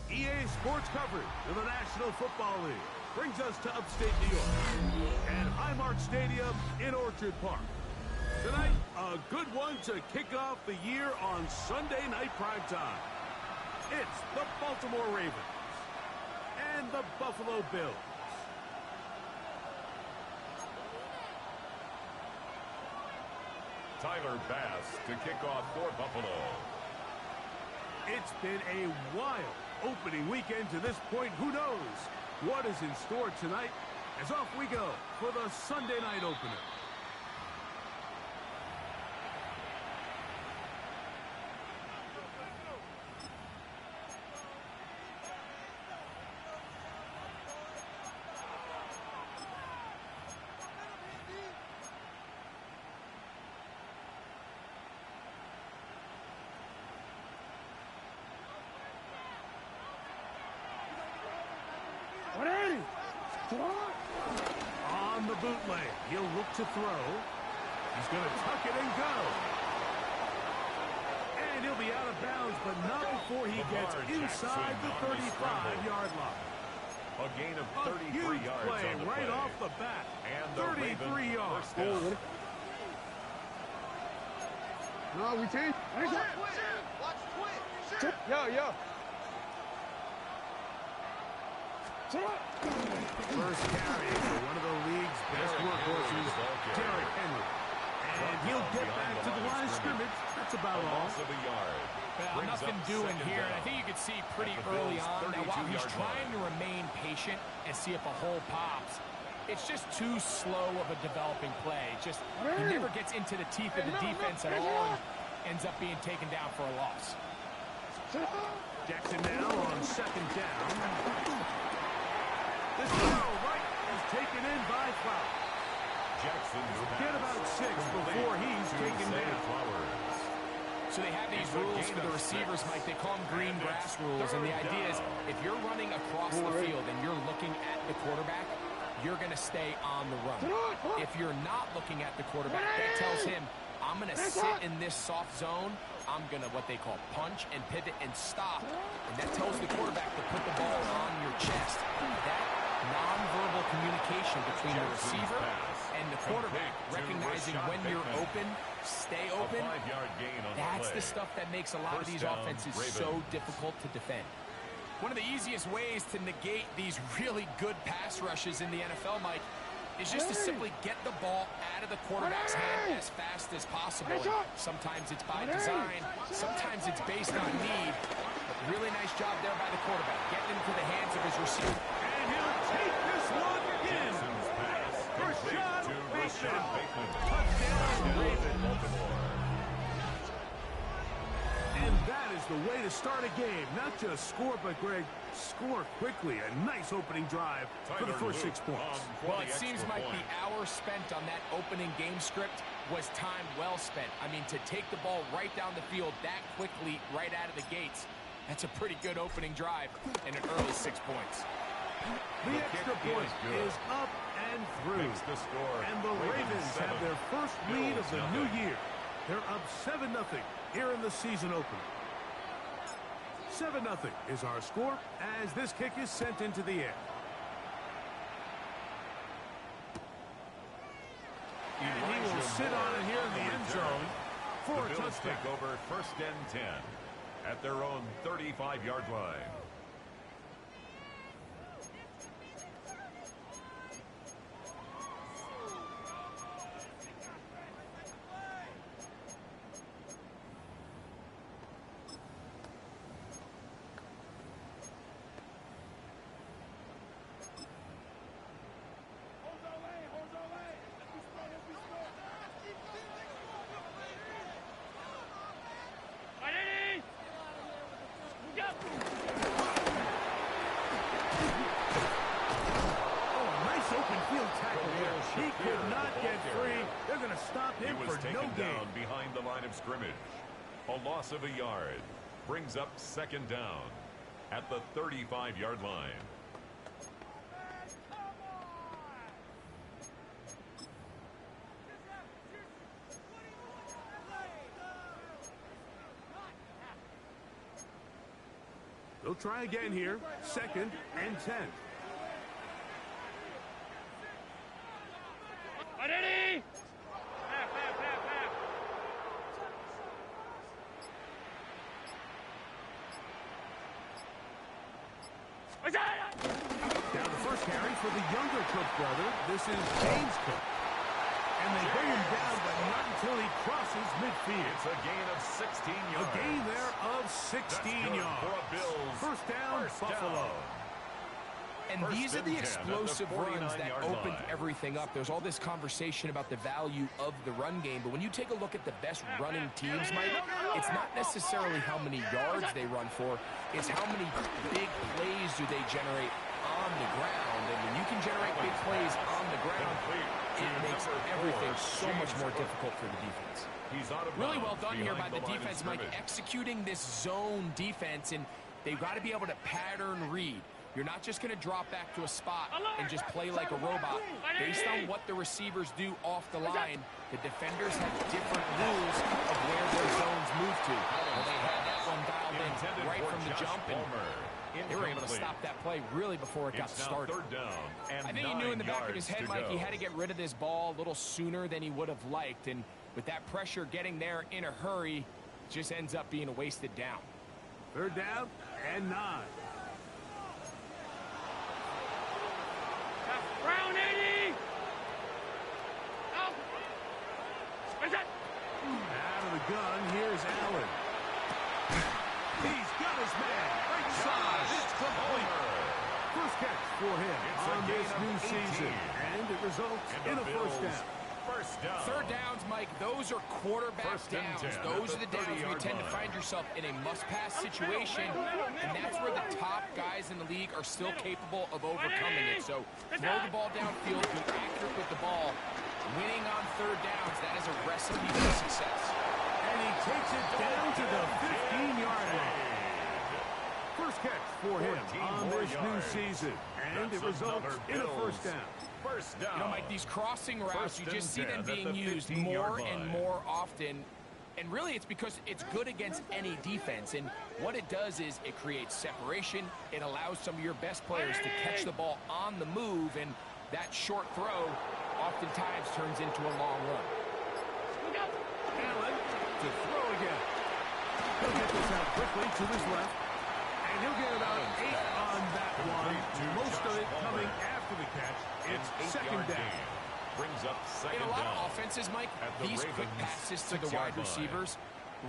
EA Sports coverage of the National Football League brings us to upstate New York and Highmark Stadium in Orchard Park. Tonight, a good one to kick off the year on Sunday night primetime. It's the Baltimore Ravens and the Buffalo Bills. Tyler Bass to kick off for Buffalo. It's been a wild opening weekend to this point. Who knows what is in store tonight? As off we go for the Sunday night opener. On the bootleg, he'll look to throw. He's going to tuck it and go. And he'll be out of bounds, but not before he gets inside the 35-yard line. A gain of 33 yards play on the right play. off the bat. And the 33 yards. No, we change. Watch twitch. Yo. First carry for one of the league's best workhorses, Derrick Henry. And he'll get back to the line of scrimmage. That's about all. Well, nothing doing here, and I think you could see pretty early on that while he's trying to remain patient and see if a hole pops, it's just too slow of a developing play. Just he never gets into the teeth of the defense at all and ends up being taken down for a loss. Jackson now on second down. This throw right is taken in by Flowers. Jackson's Get about 6 before he's taken down. So they have these rules for the receivers, Mike. They call them green grass rules, and the idea is if you're running across the field and you're looking at the quarterback, you're going to stay on the run. If you're not looking at the quarterback, that tells him, I'm going to sit in this soft zone. I'm going to, what they call, punch and pivot and stop. And that tells the quarterback to put the ball on your chest. That nonverbal communication between the receiver and the quarterback, recognizing when you're open, stay open, that's the stuff that makes a lot of these offenses so difficult to defend. One of the easiest ways to negate these really good pass rushes in the NFL, Mike, is just to simply get the ball out of the quarterback's hand as fast as possible. And sometimes it's by design, sometimes it's based on need. But really nice job there by the quarterback, getting into the hands of his receiver. And he'll take this one in. Rashad Bateman. Touchdown, Ravens. And that is the way to start a game. Not just score, but, Greg, score quickly. A nice opening drive for the first 6 points. Well, it seems like the hour spent on that opening game script was time well spent. I mean, to take the ball right down the field that quickly, right out of the gates, that's a pretty good opening drive and an early 6 points. The extra point is up and through. And the Ravens have their first lead of the new year. They're up 7-0 here in the season opener. 7-0 is our score as this kick is sent into the air. And he will sit on it here in the end zone for a touchdown. Take over 1st and 10 at their own 35-yard line. He could not get free. They're going to stop him for no gain. Behind the line of scrimmage. A loss of a yard brings up 2nd down. at the 35-yard line. They'll try again here. 2nd and 10. Ready? Now the first carry for the younger Cook brother. This is James Cook. And they bring him down, but not until he crosses midfield. It's a gain of 16 yards. A gain there of 16 yards. For a Bills. First down, Buffalo. And these are the explosive runs that opened everything up. There's all this conversation about the value of the run game, but when you take a look at the best running teams, Mike, it's not necessarily how many yards they run for, it's how many big plays do they generate on the ground. And when you can generate big plays on the ground, it makes everything so much more difficult for the defense. Really well done here by the defense, Mike, executing this zone defense, and they've got to be able to pattern read. You're not just going to drop back to a spot and just play like a robot. Based on what the receivers do off the line, the defenders have different rules of where their zones move to. Well, they had that one dialed in right from the jump, and they were able to stop that play really before it got started. I think he knew in the back of his head, Mike, he had to get rid of this ball a little sooner than he would have liked. And with that pressure getting there in a hurry, it just ends up being a wasted down. 3rd down and 9. Brown 80! Out! Where's that? Out of the gun, here's Allen. He's got his man. Right side. It's complete. First catch for him on this new season. And it results in a first down. First down. 3rd downs, Mike, those are quarterback downs. Those are the downs where you tend to find yourself in a must-pass situation, and that's where the top guys in the league are still capable of overcoming it. So throw the ball downfield, be accurate with the ball. Winning on 3rd downs, that is a recipe for success. And he takes it down to the 15-yard line. First catch for him on this new season, and it results in a first down. First down. You know, Mike, these crossing routes, you just see them being used more and more often. And really, it's because it's good against any defense. And what it does is it creates separation. It allows some of your best players to catch the ball on the move. And that short throw oftentimes turns into a long run. Allen to throw again. He'll get this out quickly to his left. And he'll get about 8 on that one. Most of it coming after the catch. It's 2nd down. Brings up 2nd In a lot down. of offenses, Mike, these quick passes to the wide receivers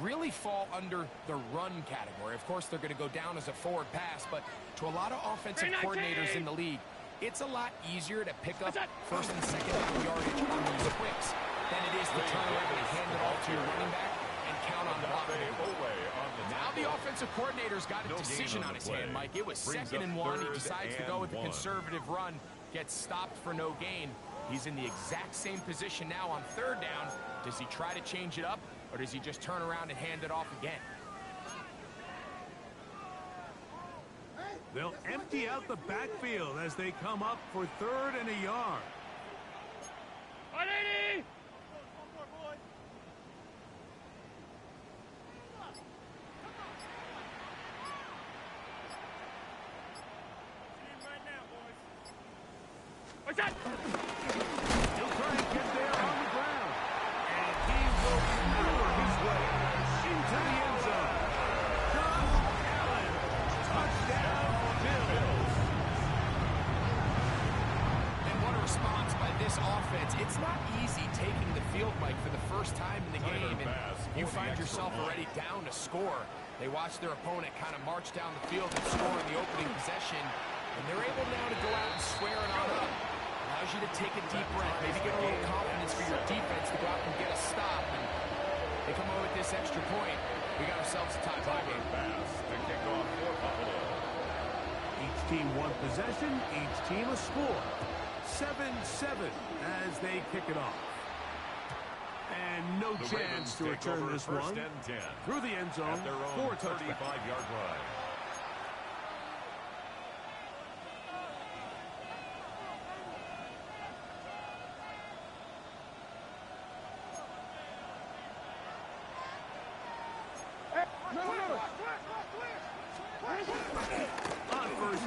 really fall under the run category. Of course, they're going to go down as a forward pass, but to a lot of offensive coordinators in the league, it's a lot easier to pick up 1st and 2nd down yardage on these quicks than it is to turn around and hand it off to your running back and count on blocking it. Now the offensive coordinator's got a decision on his hand, Mike. It was 2nd and 1. He decides to go with the conservative run, gets stopped for no gain. He's in the exact same position now on 3rd down. Does he try to change it up, or does he just turn around and hand it off again? They'll empty out the backfield as they come up for 3rd and a yard. 180! What's that? He'll try and get there on the ground. And he will power his way into the end zone. Josh Allen, touchdown Bills. And what a response by this offense. It's not easy taking the field, Mike, for the first time in the game. And you find yourself already down to score. They watch their opponent kind of march down the field and score in the opening possession. And they're able now to go out and square it on up. Allows you to take a deep breath, maybe get a little confidence for your defense to go out and get a stop. And they come away with this extra point. We got ourselves a tie-ball game. Each team one possession, each team a score. 7-7 as they kick it off. And no chance to return this one. Through the end zone for a touchdown. 35-yard line.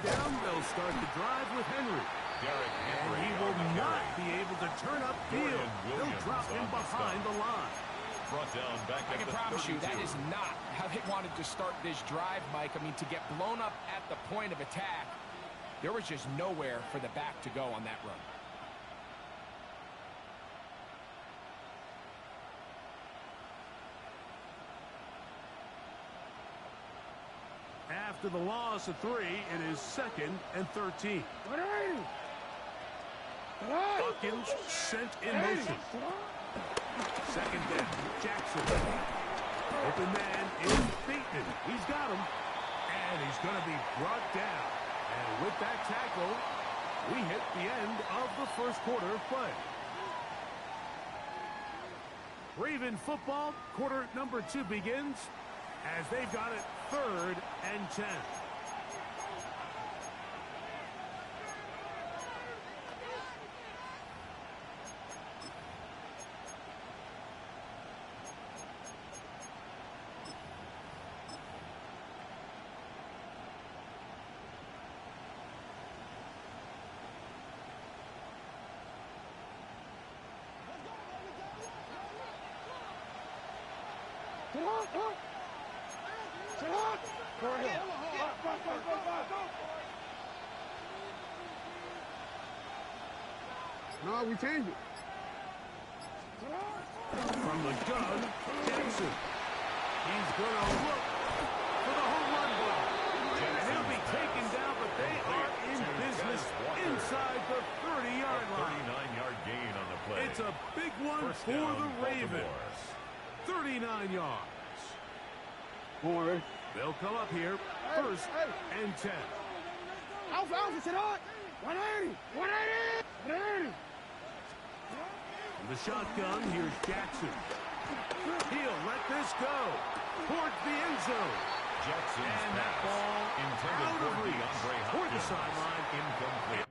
down, they'll start the drive with Henry. Derek And Henry he will not be able to turn up field. They'll drop him behind the line. Brought down back I at can the promise 32. you that is not how they wanted to start this drive, Mike. I mean, to get blown up at the point of attack, there was just nowhere for the back to go on that run. After the loss of 3, it is 2nd and 13. Hopkins sent in motion. Second down, Jackson. Open man is Bateman. He's got him. And he's going to be brought down. And with that tackle, we hit the end of the first quarter of play. Raven football, quarter number 2 begins as they've got it 3rd and 10. No, we changed it. From the gun, Jackson. He's going to look for the home run ball. And he'll be taken down, but they are in business inside the 30-yard line. 39-yard gain on the play. It's a big one First for down, the Ravens. Baltimore. 39 yards. Come on, ready? They'll come up here, 1st and 10. Alpha, sit on. 180. 180. 180. From the shotgun, here's Jackson. He'll let this go towards the end zone. Jackson's And that pass ball intended out for of reach DeAndre toward the Hopkins. sideline. Incomplete.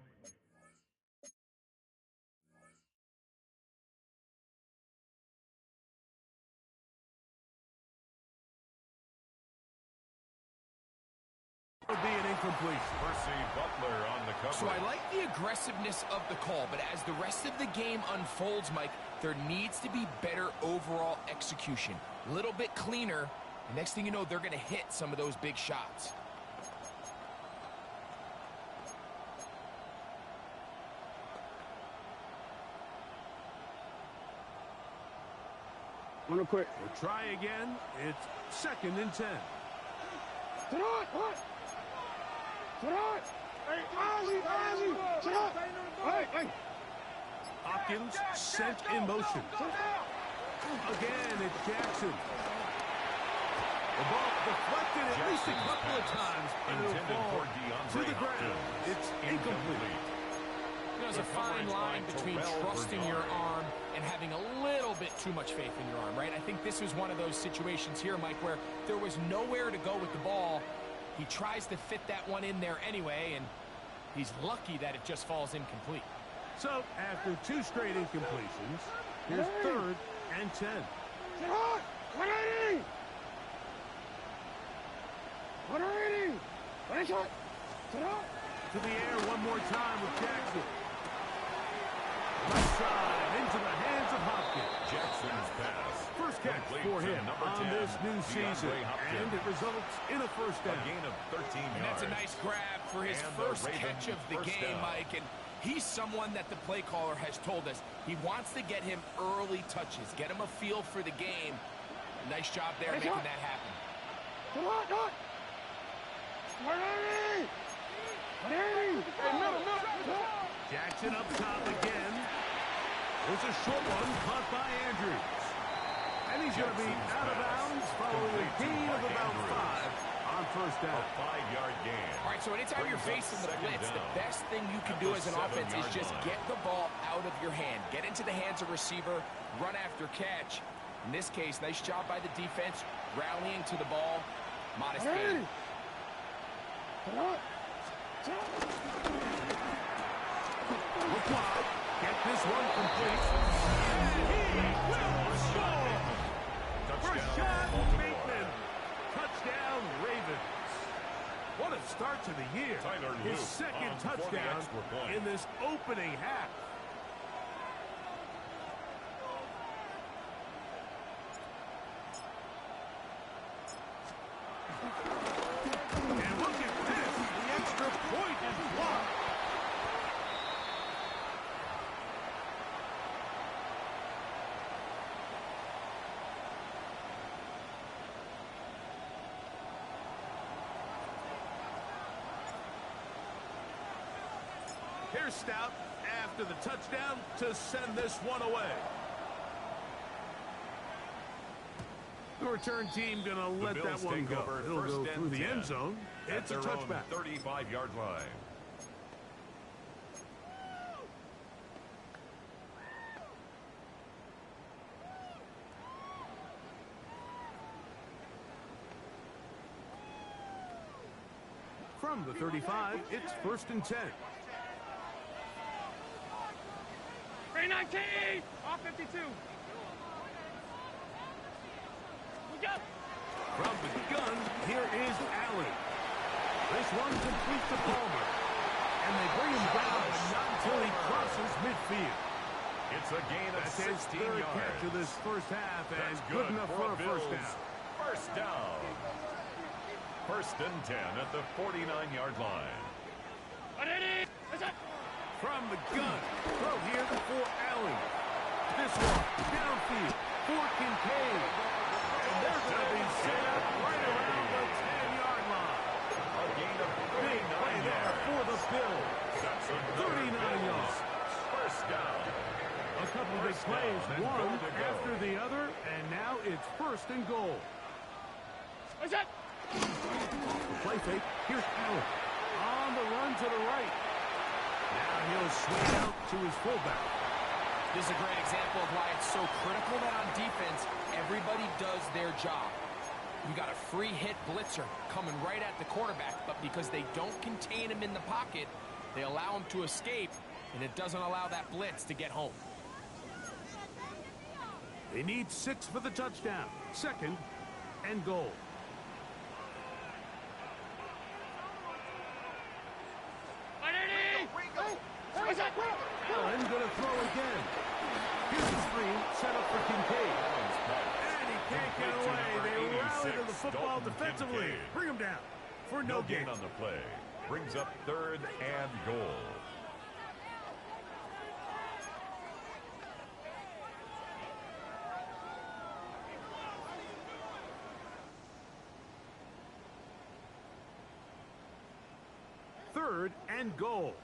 It'll be an incompletion. Percy Butler on the cover. So I like the aggressiveness of the call, but as the rest of the game unfolds, Mike, there needs to be better overall execution. A little bit cleaner. The next thing you know, they're going to hit some of those big shots. Real quick. We'll try again. It's 2nd and 10. Sit on. What? Sit on. Hey, Ozzy. Sit on. Hey. Hopkins sent in motion. Again, it's Jackson. The ball deflected at least a couple of times, but it'll Intended fall for to DeAndre the ground. Hopkins. It's incomplete. There's a fine line between trusting your arm and having a little bit too much faith in your arm, right? I think this was one of those situations here, Mike, where there was nowhere to go with the ball. He tries to fit that one in there anyway, and he's lucky that it just falls incomplete. So, after 2 straight incompletions, here's 3rd and 10. Sit on. 180. 180. What is it? Sit on. To the air one more time with Jackson. Left side into the hands of Hopkins. Jackson's pass. First catch complete for to him number on 10, this new DeAndre season. Hopkins. And it results in a first A down. gain of 13 And yards. that's a nice grab for his And the first Ravens catch of the first game, down. Mike. And he's someone that the play caller has told us he wants to get him early touches, get him a feel for the game. Nice job there making that happen. Sit on. 180. 180. Hey, middle. Jackson up top again. There's a short one caught by Andrews. And he's going to be out of bounds following a gain of about 5 on first A down. 5-yard gain. All right, so anytime you're Brings up facing the second blitz, the down. best thing you can At do the as an offense is 7-yard just line. get the ball out of your hand. Get into the hands of receiver, run after catch. In this case, nice job by the defense, rallying to the ball. Modest gain. LeBlanc, get this one complete. And he will score! Rashad Bateman. Touchdown, Ravens. What a start to the year. His second touchdown in this opening half. And look at this. The extra point is blocked. Here's Stout after the touchdown to send this one away. The return team going to let that one go. It'll go through the end zone. It's a touchback. 35-yard line. From the 35, it's 1st and 10. 319! Off 52. We go! From the gun, here is Allen. This one complete to Palmer. And they bring him down, but not until he crosses midfield. It's a gain of 16 his third yards. catch of this first half, and That's good enough for a first Bills down. First down. 1st and 10 at the 49-yard line. From the gun, throw here for Allen. This one, downfield, for Kincaid. And they're going to be set up right around the 10-yard line. A gain of Big play 39 there yards. for the Bills. That's 39 yards. First down. A couple of big plays, one after the other, and now it's 1st and goal. What's that? The play fake, here's Allen. On the run to the right. Now he'll swing out to his fullback. This is a great example of why it's so critical that on defense, everybody does their job. You got a free hit blitzer coming right at the quarterback, but because they don't contain him in the pocket, they allow him to escape, and it doesn't allow that blitz to get home. They need 6 for the touchdown. 2nd and goal. Allen going to throw again. Here's the screen set up for Kincaid. And he can't get away. They rally to the football defensively. Bring him down for no gain. On the play. Brings up 3rd and goal. Third and goal.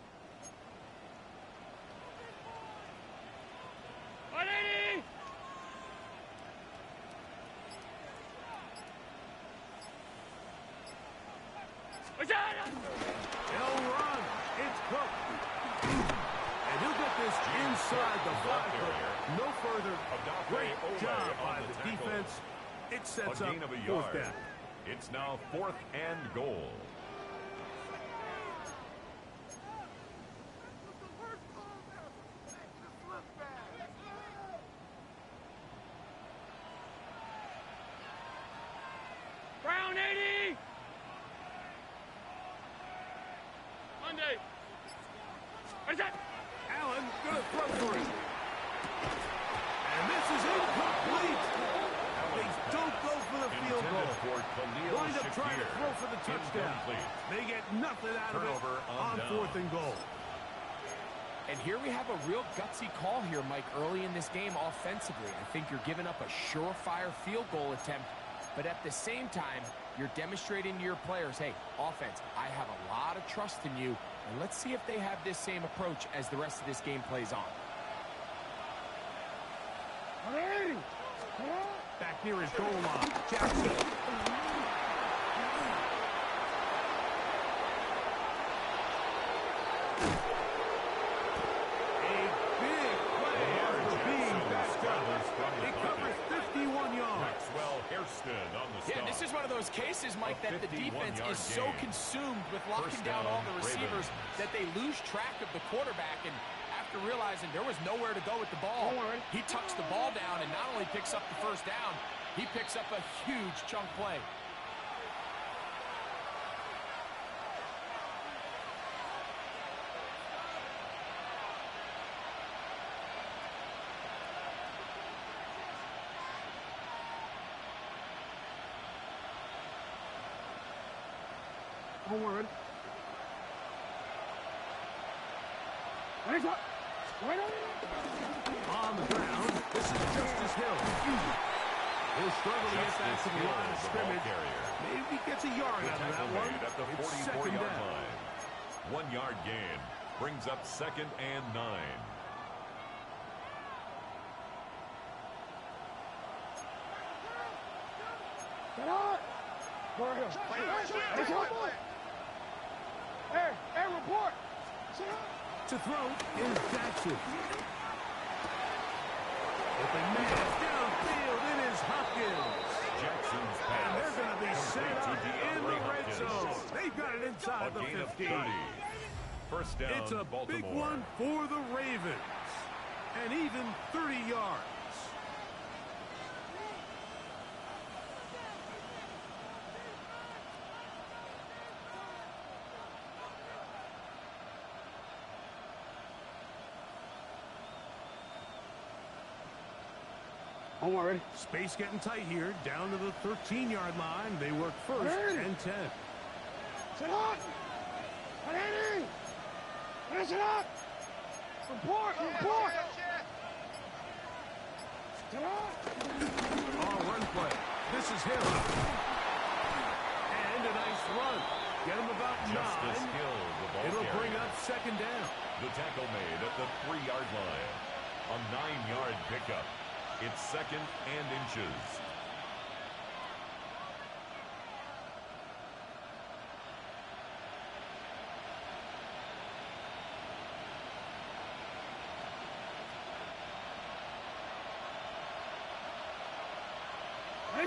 180! What's that? They'll run. It's Cook. And he'll get this inside the 5-foot. No further. Great job by the defense. It sets up A gain of a 4th yard. down. It's now 4th and goal. Brown 80! Monday! What's that? Allen going to throw for it. And this is incomplete. They don't go for the field goal. Wind up trying to throw for the touchdown. They get nothing out of it on 4th and goal. And here we have a real gutsy call here, Mike, early in this game offensively. I think you're giving up a surefire field goal attempt, but at the same time, you're demonstrating to your players, hey, offense, I have a lot of trust in you, and let's see if they have this same approach as the rest of this game plays on. Back near his goal line. Jackson. Yeah, this is one of those cases, Mike, that the defense is so consumed with locking down all the receivers that they lose track of the quarterback, and after realizing there was nowhere to go with the ball, he tucks the ball down and not only picks up the first down, he picks up a huge chunk play. Onward. Right up. Right up. On the ground, this is Justice Hill. He'll struggle to get back to the line of scrimmage. Maybe gets a yard out of that one. At the It's 44-yard second down. line. 1 yard gain brings up 2nd and 9. Get out. Go ahead. Hey, report. To throw is Jackson. Open man downfield, it is Hopkins. Jackson's And pass. they're going to be set up in the red Hopkins. zone. They've got it inside A the gain of 50. 30. First down, It's a Baltimore. big one for the Ravens. And even 30 yards. Onward. Space getting tight here. Down to the 13-yard line. They work first and 10. Sit up. Ready. Sit up. Report. Sit up. On run play. This is Hill. And a nice run. Get him about Justice 9. Hill, the ball It'll carrier. bring up second down. The tackle made at the 3-yard line. A 9-yard pickup. It's 2nd and inches.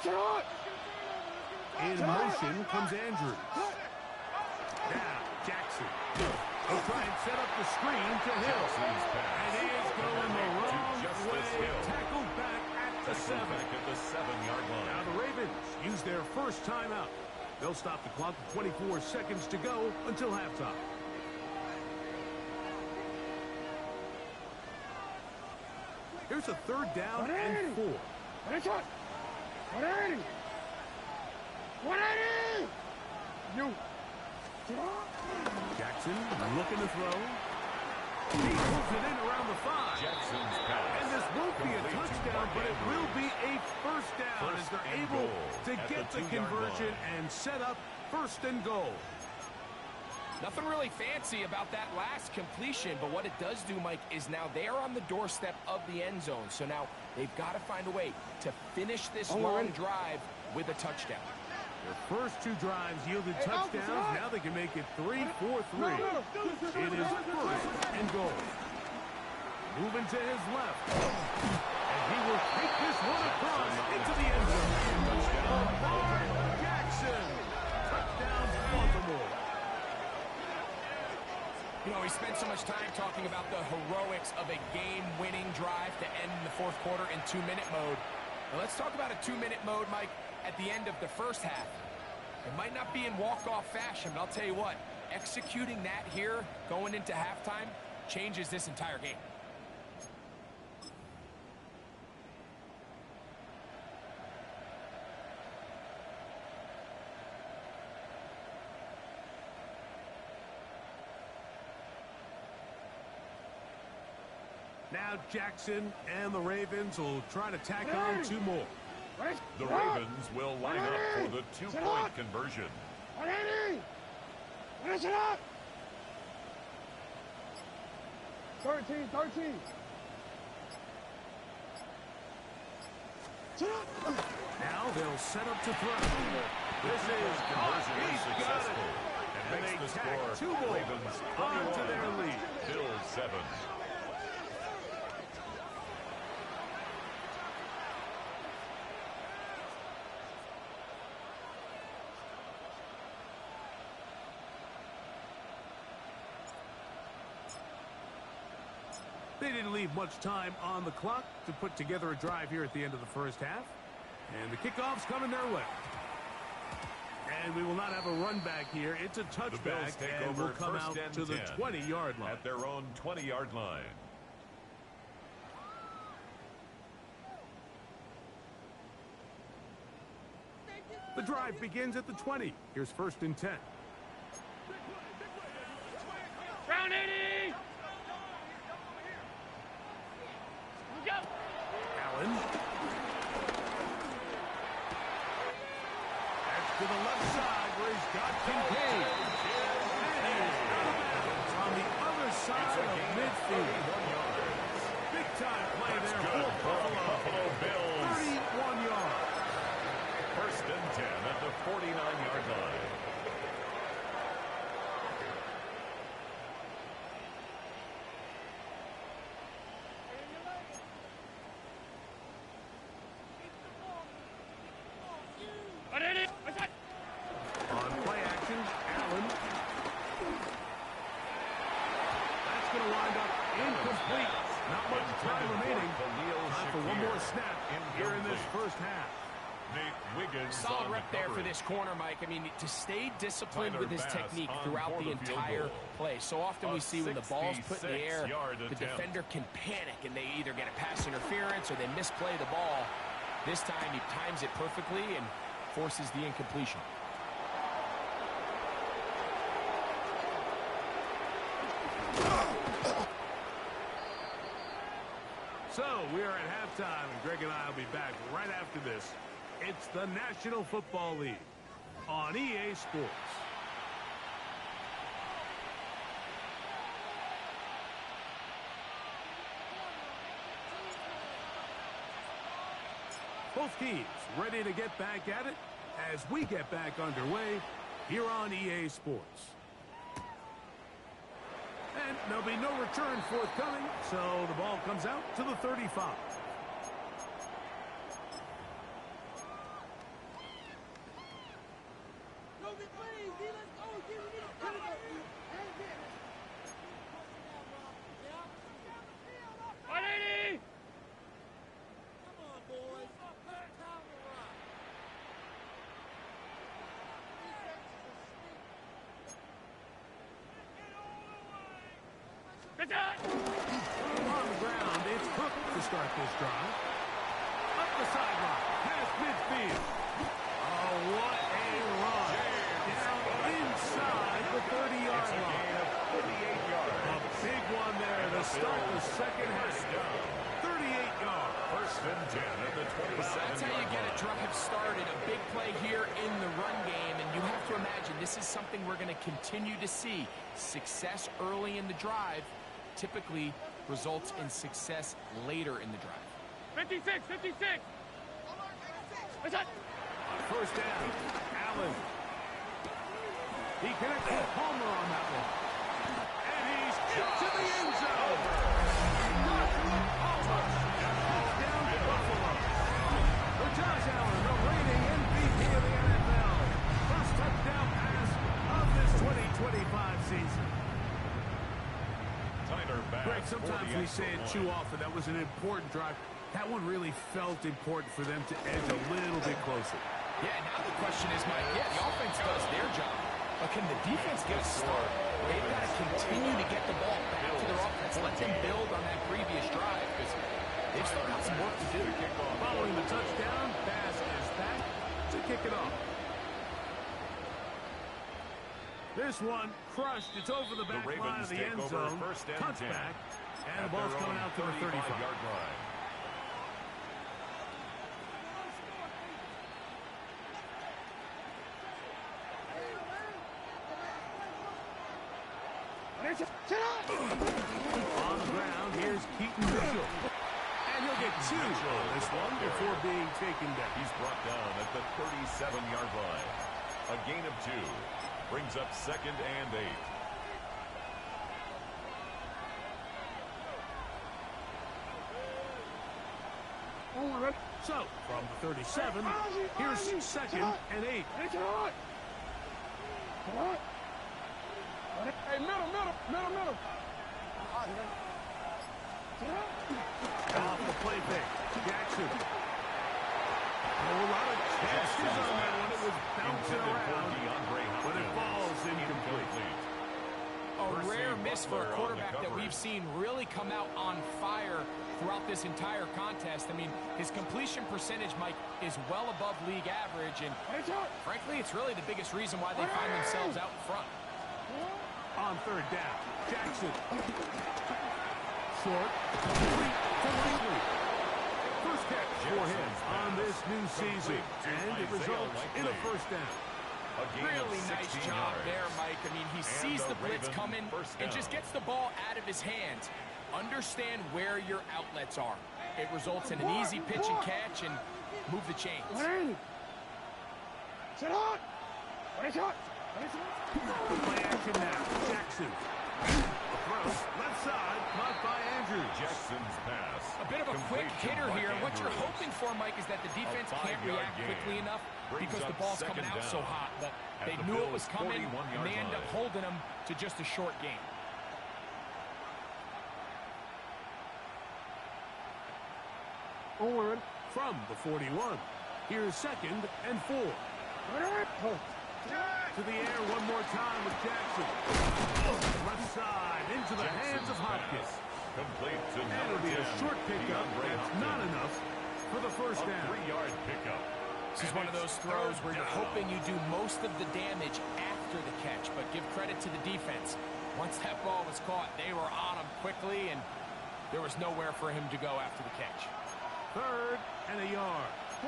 Sit up. In motion comes Andrews. Now, Jackson. He'll try and set up the screen to Hill. Jackson's pass. And he is going the wrong Justice way. Hill. Tackled back at the 7. Back at the 7-yard Now line. the Ravens use their first timeout. They'll stop the clock with 24 seconds to go until halftime. Here's a third down and 4. Ready. 180. 180. You. Sit up. Jackson looking to throw. He pulls it in around the 5. Jackson's pass. And this won't be a Complete to touchdown, but it Andrews. will be a first down as First they're and able goal to at get the the 2-yard conversion line. and set up first and goal. Nothing really fancy about that last completion, but what it does do, Mike, is now they are on the doorstep of the end zone. So now they've got to find a way to finish this long drive with a touchdown. Their first 2 drives yielded touchdowns. Now they can make it 3-4-3. It is first and goal. Moving to his left. And he will take this one across into the end zone. Lamar Jackson. Touchdown, Baltimore. You know, we spent so much time talking about the heroics of a game-winning drive to end the fourth quarter in 2-minute mode. Now let's talk about a 2-minute mode, Mike, at the end of the first half. It might not be in walk-off fashion, but I'll tell you what, executing that here going into halftime changes this entire game. Now Jackson and the Ravens will try to tack on 2 more. The Ravens will line up for the 2-point conversion. 180. Sit up. 13. Sit up. Now they'll set up to throw. This is Conversion is he's got successful. it. And And makes they the tack score 2 more Ravens onto 21, their lead. Bills 7. They didn't leave much time on the clock to put together a drive here at the end of the first half. And the kickoff's coming their way. And we will not have a run back here. It's a The Bills touchback take and over will come first out and to the 10 20-yard line. at their own 20-yard line. The drive begins at the 20. Here's first and 10. Ground 80! Go! Allen. That's to the left side where he's got Kincaid. And he is out of bounds on the other side of midfield. Big time play there for Buffalo Bills. 31 yards. First and 10 at the 49-yard line. On play action, Allen. That's going to wind up incomplete. Not much time remaining. Time for one more snap here in this first half. Nate Wiggins Solid rep there for this corner, Mike. I mean, to stay disciplined with his technique throughout the entire play. So often we see when the ball's put in the air, the defender can panic and they either get a pass interference or they misplay the ball. This time he times it perfectly and forces the incompletion. So we are at halftime, and Greg and I will be back right after this. It's the National Football League on EA Sports. Both teams ready to get back at it as we get back underway here on EA Sports. And there'll be no return forthcoming, so the ball comes out to the 35. On the ground, it's Cook to start this drive. Up the sideline, past midfield. Oh, what a run. Down inside the 30-yard line. A big one there to start the second half. 38 yards. First and 10 at the 27. That's how you get a drive started. A big play here in the run game, and you have to imagine this is something we're going to continue to see. Success early in the drive typically results in success later in the drive. 56, 56! What's that? First down, Allen. He connects with Palmer on that one. And he's into the end zone. Touchdown to Buffalo. For Josh Allen, the reigning MVP of the NFL. First touchdown pass of this 2025 season. Greg, sometimes we say it too often. That was an important drive. That one really felt important for them to edge a little bit closer. Yeah, now the question is, Mike, the offense does their job, but can the defense get a start? They've got to continue to get the ball back to their offense. Let them build on that previous drive, because they've still got some work to do. Following the touchdown, pass is back to kick it off. This one crushed. It's over the back line of the end zone. Touchback. And the ball's coming out to the 35-yard line. On the ground, here's Keaton Mitchell. And he'll get two on this one before being taken down. He's brought down at the 37-yard line. A gain of 2. Brings up second and 8. So, from the 37, here's second and 8. Hey, middle. Off the play fake. Jackson. A lot of chances on that one. It was bouncing around, but it falls incomplete. A rare miss for a quarterback that we've seen really come out on fire throughout this entire contest. I mean, his completion percentage, Mike, is well above league average, and frankly, it's really the biggest reason why they find themselves out in front. On on third down. Jackson. Short. Complete to Likely. First catch for him on this new season. And it results in a first down. Really nice job there, Mike. I mean, he sees the blitz coming and just gets the ball out of his hands. Understand where your outlets are. It results in an easy pitch and catch and move the chains. Sit on! Play action now. Jackson. Throw. Left side. Caught by Andrews. Jackson's pass. A bit of a quick hitter here. What you're hoping for, Mike, is that the defense can't react quickly enough because the ball's coming out so hot. But they knew it was coming, and they end up holding them to just a short game. Owen from the 41. Here's 2nd and 4. To the air one more time with Jackson. Left side into the hands of Hopkins. Complete to That'll be a short pickup. That's not enough for the first down. 3-yard pickup. This is one of those throws where you're hoping you do most of the damage after the catch, but give credit to the defense. Once that ball was caught, they were on him quickly, and there was nowhere for him to go after the catch. 3rd and a yard. To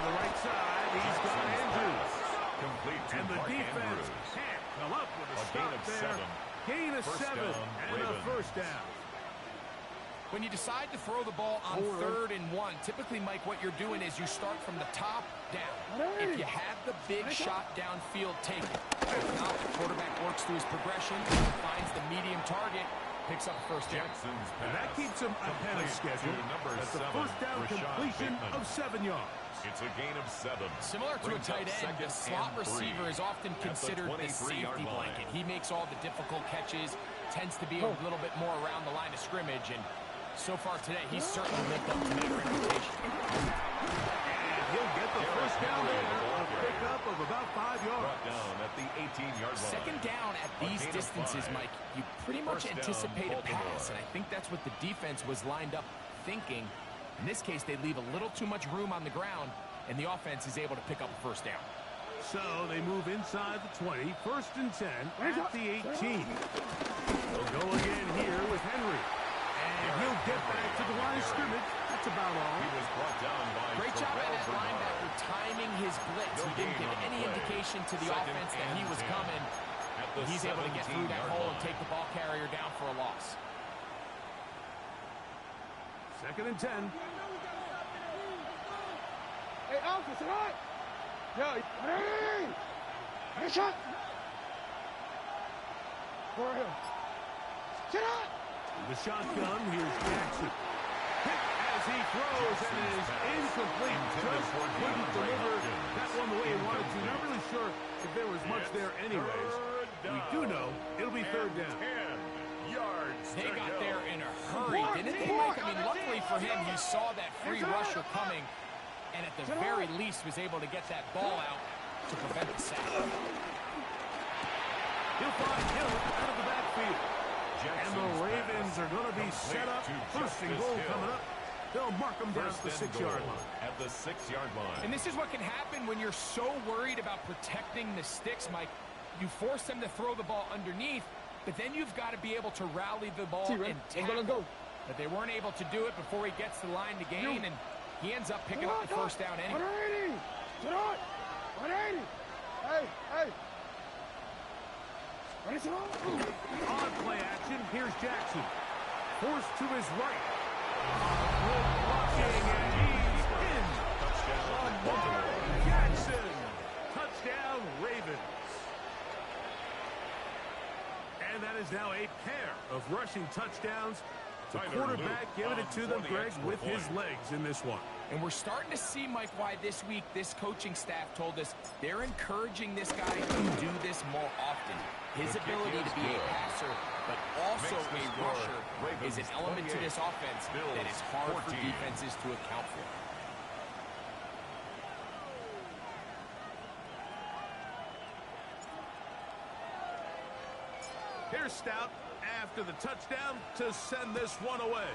the right side, he's got Andrews. Complete to And the Mark defense Andrews. can't come up with a gain stop of there. 7. Gain of First 7 down, and a Ravens. first down. When you decide to throw the ball on 3rd and 1, typically, Mike, what you're doing is you start from the top down. If you have the big shot downfield, take it. If not, the quarterback works through his progression, finds the medium target, picks up a first down. Jackson's And that pass. keeps him ahead of schedule. That's a first down completion of 7 yards. It's a gain of 7. Similar to a Brings up tight end, the 2nd slot and 3. receiver is often At the considered the 23-yard safety line. blanket. He makes all the difficult catches, tends to be a little bit more around the line of scrimmage, and so far today, he's certainly lived up to that reputation. And he'll get the first down there. A pickup of about 5 yards. Brought down at the 18-yard line. Second down at these gain of distances, 5. Mike, you pretty much First down, anticipate a Baltimore. pass, and I think that's what the defense was lined up thinking. In this case, they leave a little too much room on the ground, and the offense is able to pick up a first down. So they move inside the 20, 1st and 10 at the 18. They'll go again here with Henry. And he'll get back to the line of scrimmage. That's about all. He was brought down by Great job by that Bernard. linebacker timing his blitz. He didn't give any indication to the Second offense that he and was 10. coming. At the He's able to get through that 17-yard hole line. and take the ball carrier down for a loss. 2nd and 10. Hey, Alpha, sit on! Yeah, hey, shot! For him. Sit on! The shotgun, here's Jackson. Hit as he throws and is incomplete. Just couldn't deliver that one the way he wanted to. Not really sure if there was much there anyways. We do know it'll be 3rd down. 10 yards. They to got go. there in a hurry, didn't they, Mike? I mean, luckily for him, he saw that free rusher coming, and at the very least was able to get that ball out to prevent the sack. He'll find Hill out of the backfield. And the Ravens are going to be set up. 1st and goal coming up. They'll mark them down at the 6-yard line. At the 6-yard line. And this is what can happen when you're so worried about protecting the sticks, Mike. You force them to throw the ball underneath, but then you've got to be able to rally the ball and tackle. But they weren't able to do it before he gets the line to gain, and he ends up picking up the first down anyway. 180! Sit on! 180! Hey, hey! What is it on? On play action, here's Jackson. Forced to his right. Good blocking, and he's in. Lamar Jackson. Touchdown, Ravens. And that is now a pair of rushing touchdowns. The quarterback giving it to them, Greg, with his legs in this one. And we're starting to see, Mike, why this week this coaching staff told us they're encouraging this guy to do this more often. His ability to be a passer, but also a rusher, is an element to this offense that is hard for defenses to account for. Here's Stout after the touchdown to send this one away.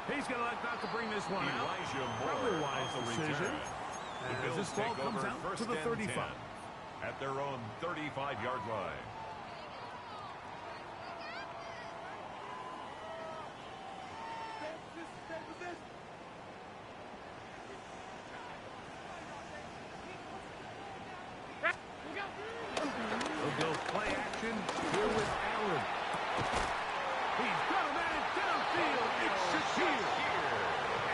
He He's going to elect not to bring this one out. Probably a wise decision. As this ball comes out to the 35. At their own 35-yard line. They'll go play action here with Allen. He's got a man downfield. It's Shakir.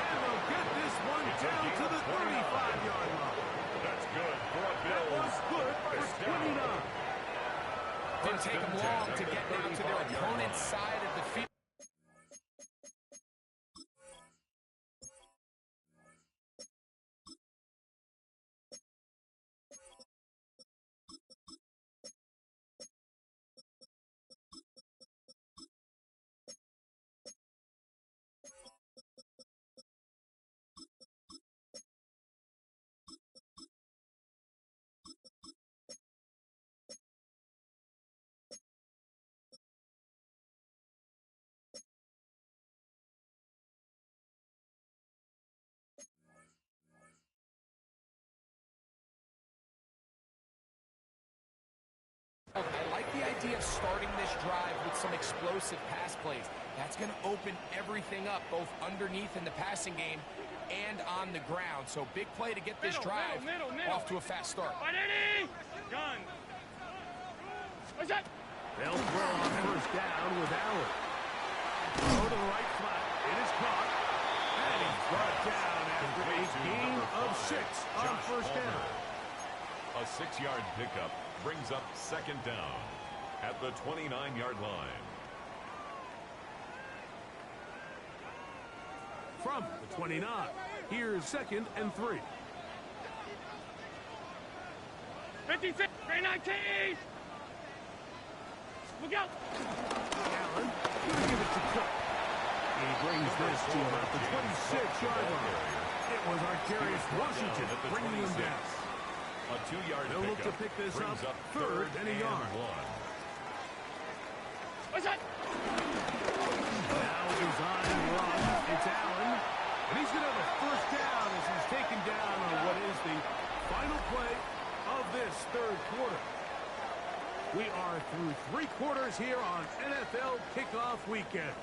And they'll get this one down to the 35-yard line. That's good for a That was good for 29. Didn't take them long to get down to their opponent's side of the field. I like the idea of starting this drive with some explosive pass plays. That's going to open everything up, both underneath in the passing game and on the ground. So big play to get this drive off to a fast start. Gun. What's that? They'll throw on first down with Allen. Throw to the right flat. It is caught. And he's brought down after a gain of 6 on first down. A 6-yard pickup brings up second down at the 29-yard line. From the 29, here's 2nd and 3. 56, 319. Look out. Allen, gonna give it to Cook. He brings this to about the 26-yard line. It was Arcarius Washington bringing him down. A 2-yard They'll look to pick this up 3rd and a yard. What's that? Now designed run. It's Allen. And he's going to have a first down as he's taken down on what is the final play of this 3rd quarter. We are through 3 quarters here on NFL Kickoff Weekend.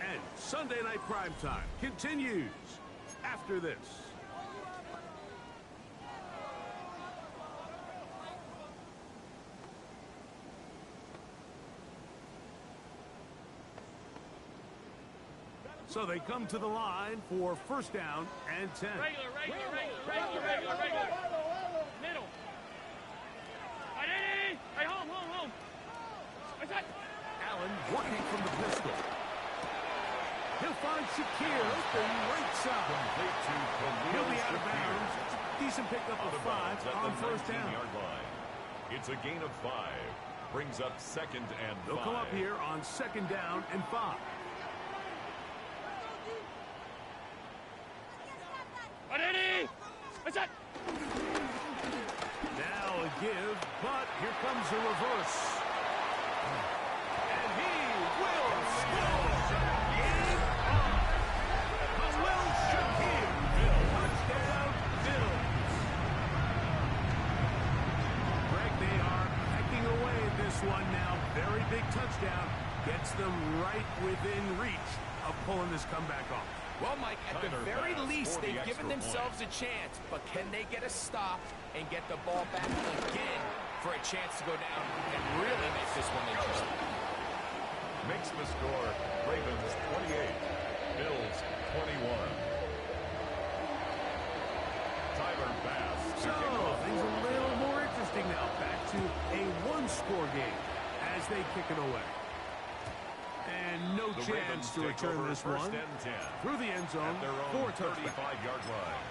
And Sunday Night Primetime continues after this. So they come to the line for first down and 10. Regular. Middle. Right, home. What's that? Allen working from the pistol. He'll find Shakir open right side. He'll be out of bounds. Decent pickup of 5 on first down. It's a gain of 5. Brings up 2nd and 5. They'll come up here on 2nd down and 5. What's that? Now a give, but here comes a reverse. And he will score. Game on. Khalil Shakir. Touchdown, Bills. Greg, they are pecking away at this one now. Very big touchdown. Gets them right within reach of pulling this comeback off. Well, Mike, at the very least, they've given themselves a chance, but can they get a stop and get the ball back again for a chance to go down and really make this one interesting? Makes the score Ravens 28, Bills 21. Tyler Bass. So, things a little more interesting now. Back to a one-score game as they kick it away. And no chance to return this one through the end zone for a touchback. 35-yard line.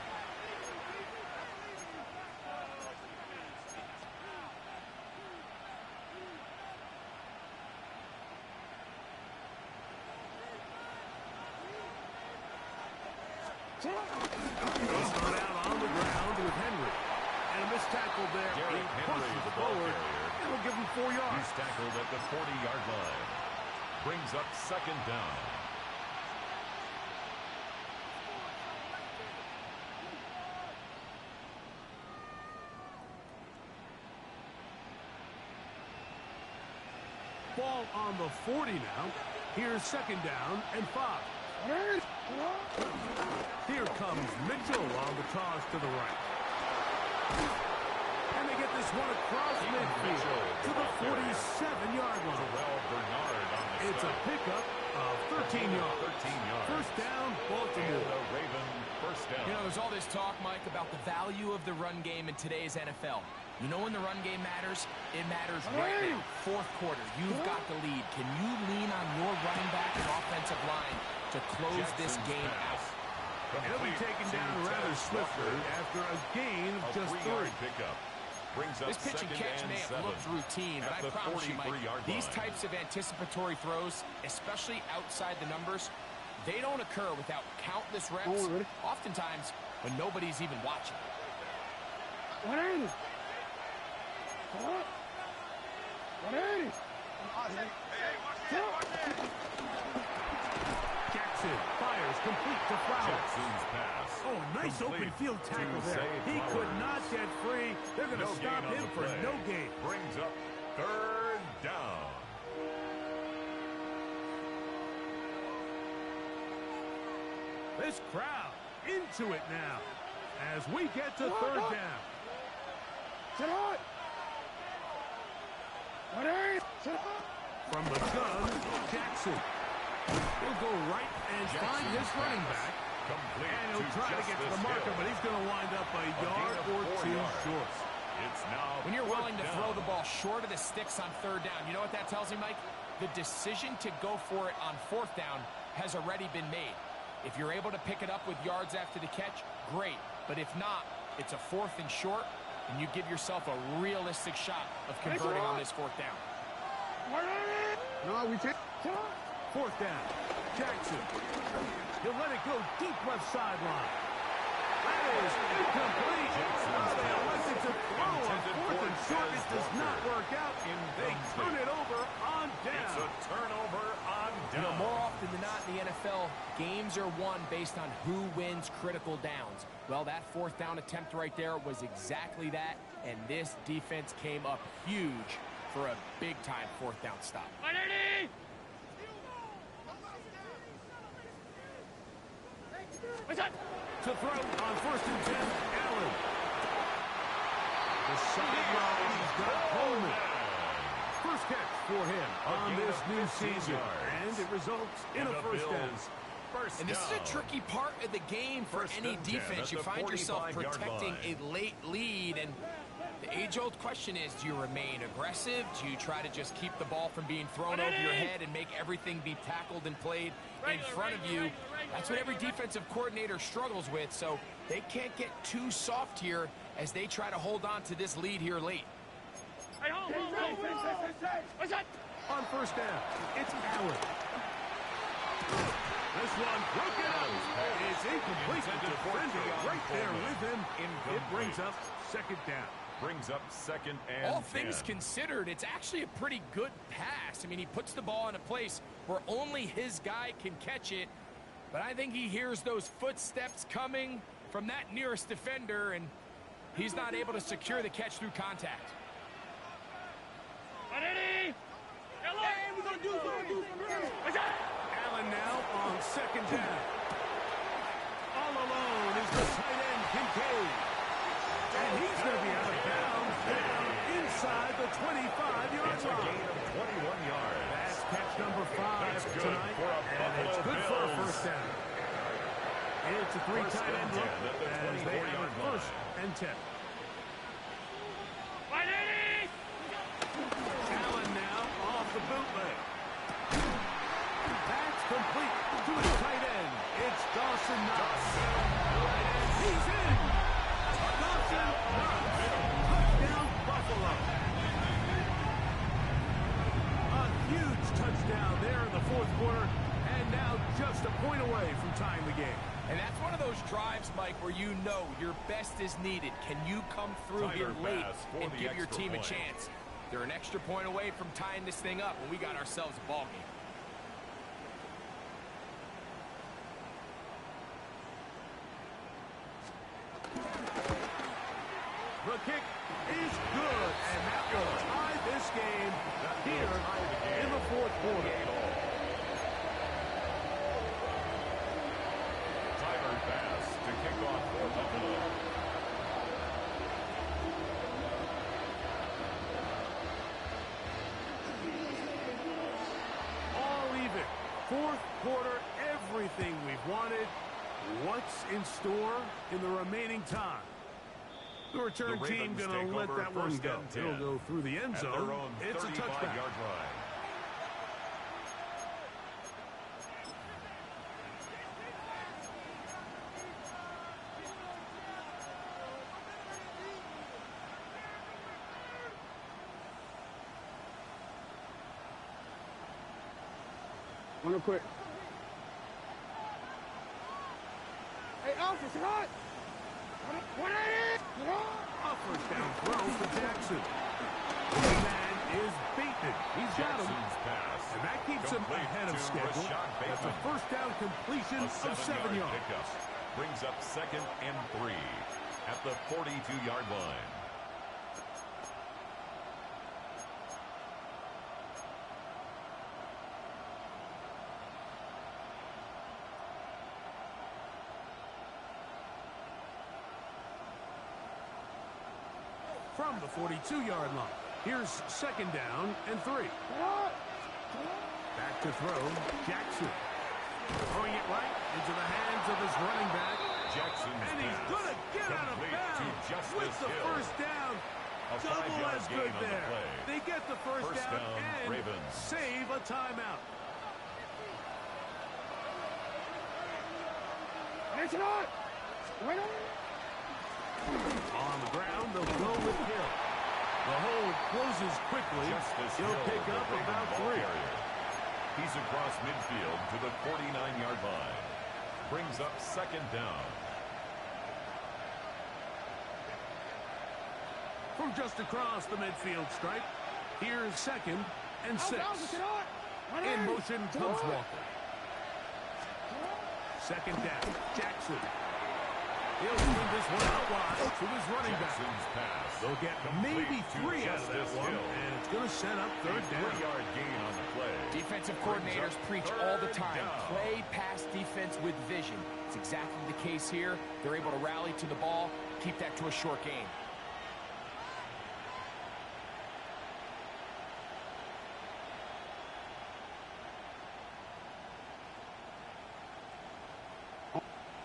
He's gone out on the ground with Henry. And a missed tackle there. He pushes forward. It'll give him 4 yards. He's tackled at the 40-yard line. Brings up 2nd down. ball on the 40 now. Here's second down and 5. Here comes Mitchell on the toss to the right. And they get this one across midfield to the 47-yard line. It's a pickup of 13 yards. First down, Baltimore. And the Raven first down. You know, there's all this talk, Mike, about the value of the run game in today's NFL. You know when the run game matters? It matters right now. Fourth quarter, you've got the lead. Can you lean on your running back and offensive line to close this game out? He'll be taken down rather swiftly after a gain of just 3. Pickup. This pitch and catch may have looked routine, but I promise you, Mike, these types of anticipatory throws, especially outside the numbers, they don't occur without countless reps, oftentimes when nobody's even watching. Jackson fires complete to Flowers. Jackson's pass. Oh, nice open field tackle there. He could not get free. They're going to stop him for no gain. Brings up third down. This crowd into it now as we get to third down. From the gun, Jackson. He'll go right and find his running back. And he'll try to get to the marker, but he's going to wind up a yard or 2 short. It's now when you're willing to throw the ball short of the sticks on third down, you know what that tells me, Mike? The decision to go for it on fourth down has already been made. If you're able to pick it up with yards after the catch, great. But if not, it's a 4th and short, and you give yourself a realistic shot of converting on this fourth down. No, we take. Fourth down. Jackson. He'll let it go deep left sideline. That is incomplete. They elected to throw on 4th and short. It does not work out. They turn it over on down. It's a turnover on down. You know, more often than not in the NFL, games are won based on who wins critical downs. Well, that fourth down attempt right there was exactly that, and this defense came up huge for a big-time fourth down stop. To throw on 1st and 10, Allen. The sideline, he's got Coleman. First catch for him on this new season, and it results in a first down. And this is a tricky part of the game for any defense. You find yourself protecting a late lead, and the age-old question is, do you remain aggressive? Do you try to just keep the ball from being thrown over your head and make everything be tackled and played in front of you? That's what every defensive coordinator struggles with, so they can't get too soft here as they try to hold on to this lead here late. On first down, it's Allen. This one broken up. It's incomplete. The defender right there with him. It brings up second down. Brings up second and All things considered, it's actually a pretty good pass. I mean, he puts the ball in a place where only his guy can catch it. But I think he hears those footsteps coming from that nearest defender, and he's not able to secure the catch through contact. Allen now on second down. All alone is the tight end, Kincaid. And he's going to be out of bounds down inside the 25-yard line. A gain of 21 yards. That's catch number 5 tonight, and it's good for a first down. It's a 3 tight end look as they have it 1st and 10. Allen now off the bootleg. That's complete to his tight end. It's Dawson Knox. And he's in. Dawson Knox. Touchdown, Buffalo. A huge touchdown there in the 4th quarter, and now just a point away from tying the game. And that's one of those drives, Mike, where you know your best is needed. Can you come through here late and give your team a chance? They're an extra point away from tying this thing up, and we got ourselves a ball game. The kick is good, and that will tie this game here in the fourth quarter. Timer pass to kick off for Buffalo. All even. Fourth quarter, everything we've wanted. What's in store in the remaining time? The return team going to let that one go. It'll go through the end zone. It's a touchback. Real quick. Hey, officer, hot! What is it? A first down throw for Jackson. The man is beaten. He's got him. Pass. And that keeps him ahead of schedule. That's a first down completion of 7 yards. Pickup. Brings up 2nd and 3 at the 42-yard line. From the 42-yard line. Here's 2nd down and 3. Back to throw, Jackson. Throwing it right into the hands of his running back. And he's going to get out of bounds with the first down. Double as good there. They get the first down and Ravens save a timeout. On the ground, they'll go with Hill. The hold closes quickly. He'll pick up about 3. He's across midfield to the 49-yard line. Brings up 2nd down. From just across the midfield stripe, here's 2nd and 6. In motion comes Walker. 2nd down, Jackson. He'll swing this one out wide to his running back. Pass. They'll get maybe 3 out of that one, and it's going to set up 3rd down. 3-yard gain on the play. Defensive coordinators preach all the time. Play pass defense with vision. It's exactly the case here. They're able to rally to the ball, keep that to a short game.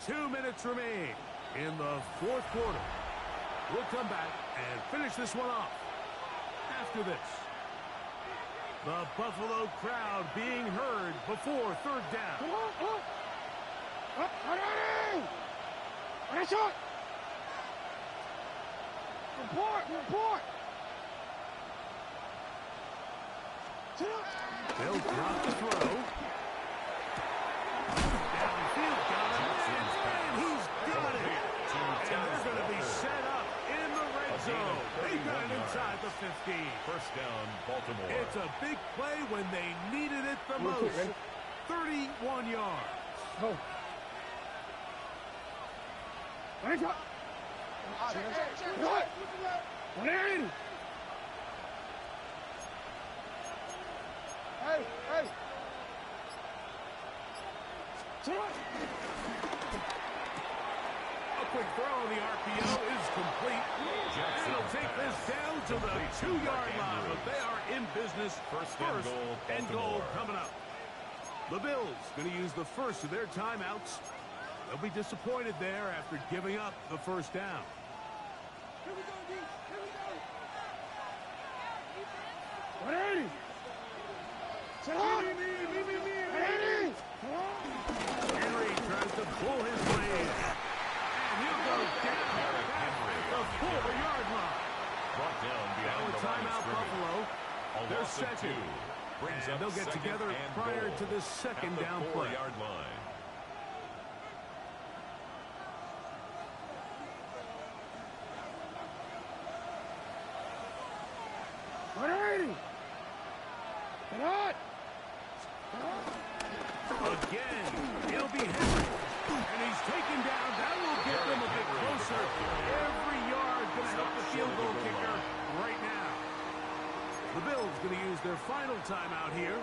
Two minutes remain in the fourth quarter. We'll come back and finish this one off after this. The Buffalo crowd being heard before 3rd down. Report! They'll drop the throw. Downfield, got him. And he's got it. And they're going to be set up in the red zone. They got it inside the 15. First down, Baltimore. It's a big play when they needed it the most. 31 yards. Oh. Hey! A quick throw on the RPO is complete. And he'll take this down to the 2-yard line, but they are in business. First and goal coming up. The Bills going to use the first of their timeouts. They'll be disappointed there after giving up the first down. Here we go, D. Here we go. 180. Sit up. Henry tries to pull his blade. And he'll go down at the 4-yard line. Brought down Now behind a the line of timeout scrimmage. Buffalo. They're second. And they'll get together prior to this second down play. 4-yard line. Again, it'll be Henry. And he's taken down. That will get them a bit closer. Every yard going to help the timeout here.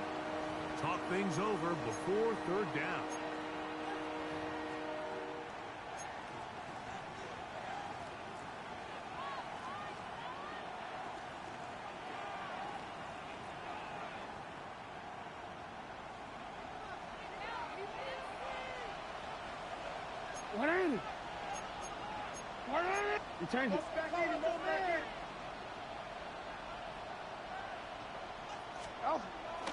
Talk things over before third down. What in it? What in it? You change it. Oh.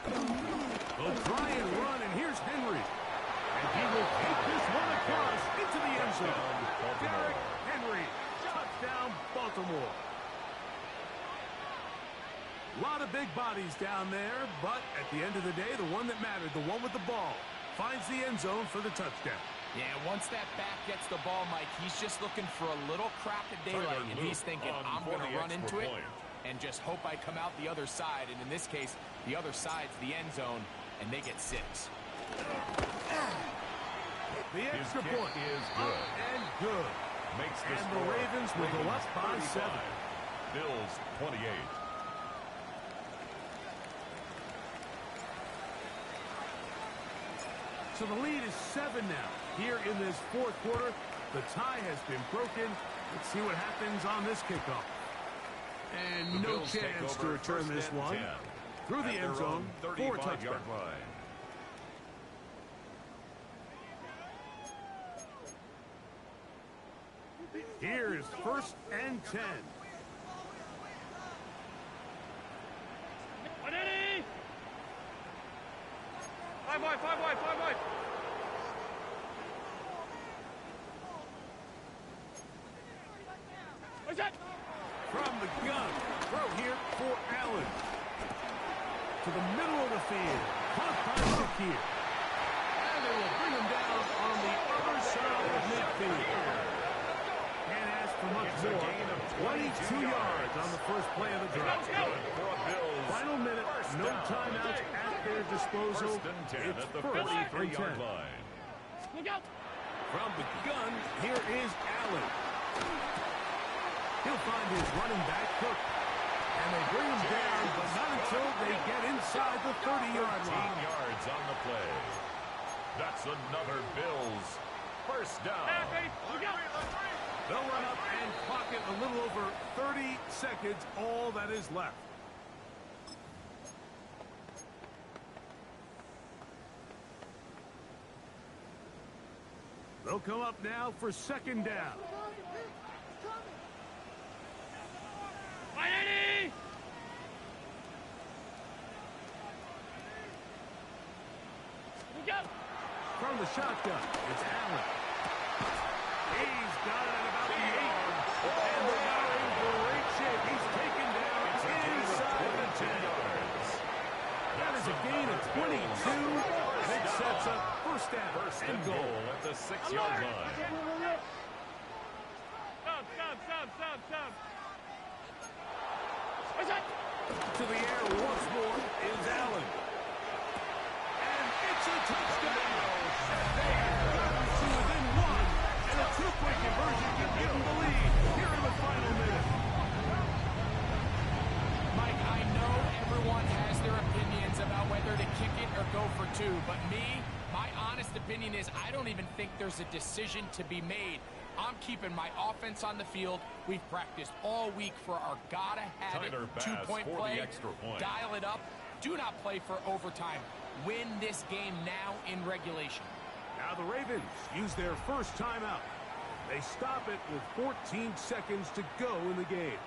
They'll try and run, and here's Henry. And he will take this one across into the end zone. Derrick Henry, touchdown, Baltimore. A lot of big bodies down there, but at the end of the day, the one that mattered, the one with the ball, finds the end zone for the touchdown. Yeah, once that back gets the ball, Mike, he's just looking for a little crack of daylight, and he's thinking, I'm going to run into it and just hope I come out the other side. And in this case, the other side's the end zone, and they get 6. The extra point is good. And good. Makes the and the Ravens will go up by 7. Bills 28. So the lead is 7 now. Here in this fourth quarter, the tie has been broken. Let's see what happens on this kickoff. And no chance to return this one. Through the end zone for a touchdown. Here is 1st and 10. Five wide. What's that? From the gun, throw here for Allen. To the middle of the field, caught by Shakir. And they will bring him down on the other side of midfield. Can't ask for much more. 22 yards on the first play of the drive. Final minute, no timeouts at their disposal. It's 1st and 10. Look out! From the gun, here is Allen. He'll find his running back, Cook. And they bring him down, but not until they get inside the 30-yard line. 13 yards on the play. That's another Bills first down. Look out! They'll run up and pocket a little over 30 seconds, all that is left. They'll come up now for 2nd down. Look out! From the shotgun, it's Allen. He's got it at about the 8. And they are in great shape. He's taken down inside the 10. That is a gain of 22. And it sets up 1st down and goal at the 6-yard line. Stop. What's that? To the air once more is Allen. And it's a touchdown. They have gotten to within 1. And a 2-point conversion can give them the lead here in the final minute. Mike, I know everyone has their opinions about whether to kick it or go for 2, but my honest opinion is I don't even think there's a decision to be made. I'm keeping my offense on the field. We've practiced all week for our gotta-have-it 2-point play. Dial it up. Do not play for overtime. Win this game now in regulation. Now the Ravens use their first timeout. They stop it with 14 seconds to go in the game.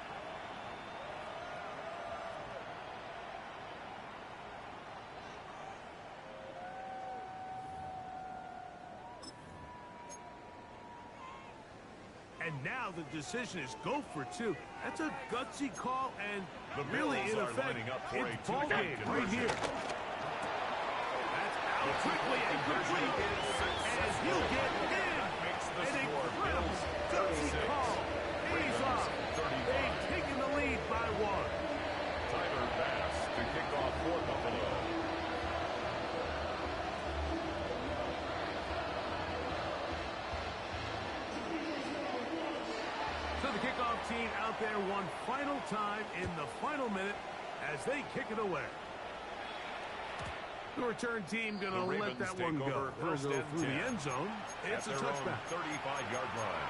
And now the decision is go for 2. That's a gutsy call, and really, in effect, it's ball game right here. That's out quickly and complete, as he'll get in. An incredible gutsy call. Pays off. They've taken the lead by 1. Tyler Bass to kick off for Buffalo. So the kickoff team out there one final time in the final minute as they kick it away. The return team going to let that one go. They'll go through the end zone. It's a touchback. 35-yard line.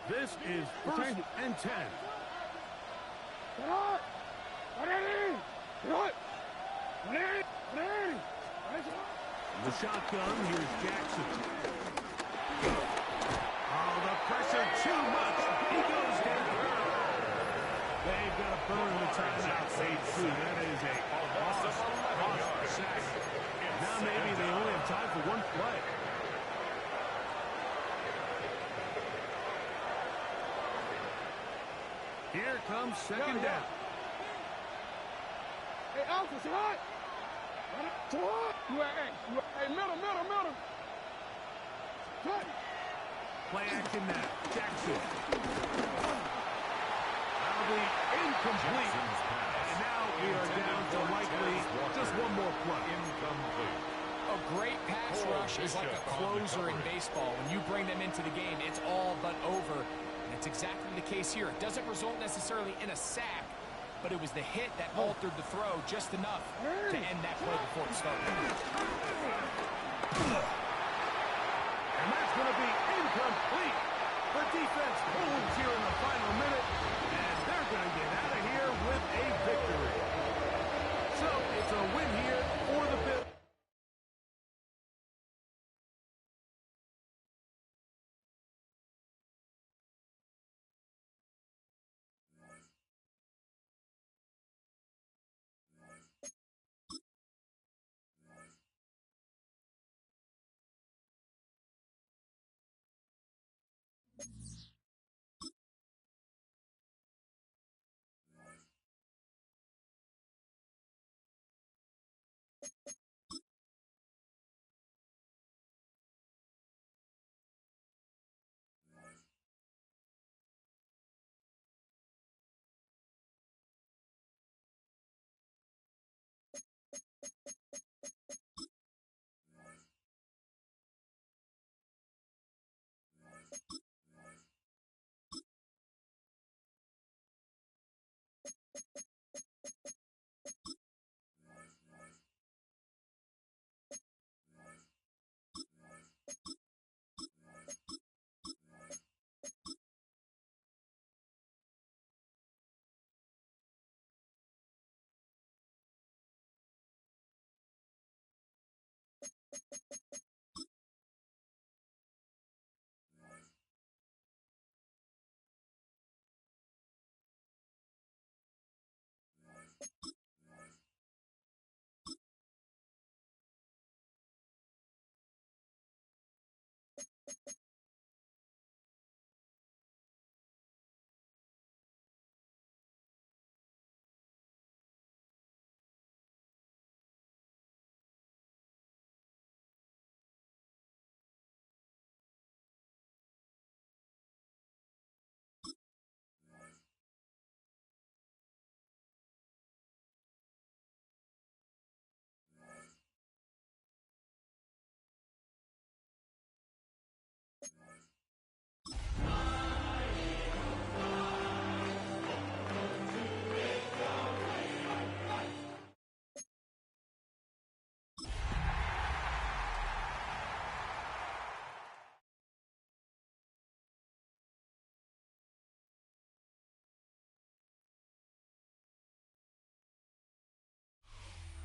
This is 1st and 10. The shotgun, here's Jackson. Oh, the pressure too much. He goes down. They've got to burn the timeout. That is a lost sack. Now maybe they only have time for one play. Here comes second down. Hey, Alpha, say hi. Hey, middle. Cut. Play action now. Jackson. That'll be incomplete. And now we are down to likely just one more play. Incomplete. A great pass rush is like a closer in baseball. When you bring them into the game, it's all but over. And it's exactly the case here. It doesn't result necessarily in a sack, but it was the hit that altered the throw just enough to end that play before it started. And that's going to be incomplete. The defense holds here in the final minute, and they're going to get out of here with a victory. So it's a win here for the Bills.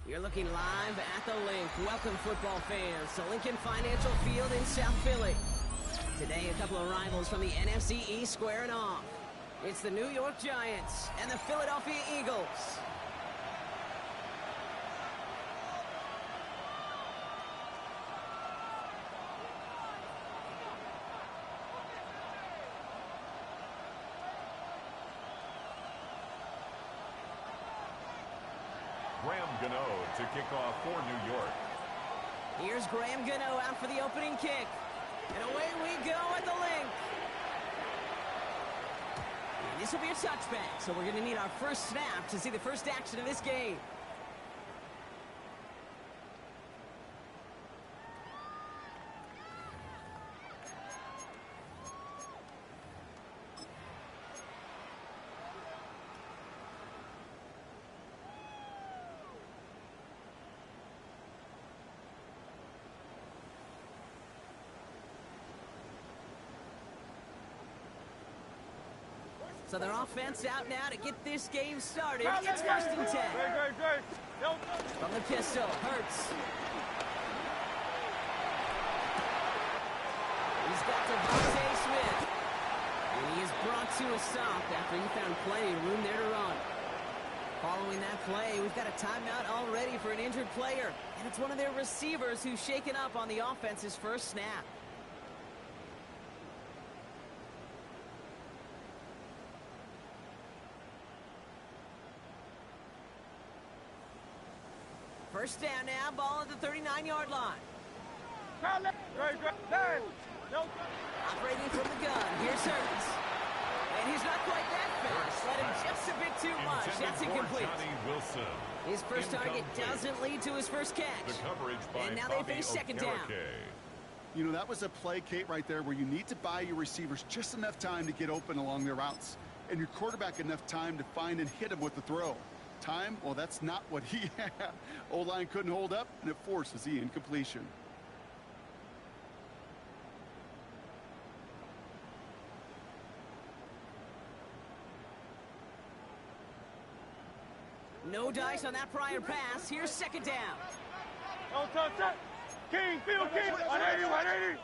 You're looking live at the Link. Welcome, football fans, to Lincoln Financial Field in South Philly. Today, a couple of rivals from the NFC East squaring off. It's the New York Giants and the Philadelphia Eagles. Graham Gano to kick off for New York. Here's Graham Gano out for the opening kick. And away we go at the Link. And this will be a touchback, so we're going to need our first snap to see the first action of this game. So their offense out now to get this game started. It's 1st and 10. From the pistol, Hurts. He's got Devontae Smith. And he is brought to a stop after he found plenty of room there to run. Following that play, we've got a timeout already for an injured player. And it's one of their receivers who's shaken up on the offense's first snap. First down now, ball at the 39-yard line. Operating from the gun, here's Hurts. And he's not quite that fast. Let him just a bit too much. That's incomplete. His first target doesn't lead to his first catch. And now they face 2nd down. You know, that was a play, Kate, right there where you need to buy your receivers just enough time to get open along their routes. And your quarterback enough time to find and hit him with the throw. Time? Well, that's not what he had. O-line couldn't hold up, and it forces the incompletion. No dice on that prior pass. Here's 2nd down. King, field King. 180.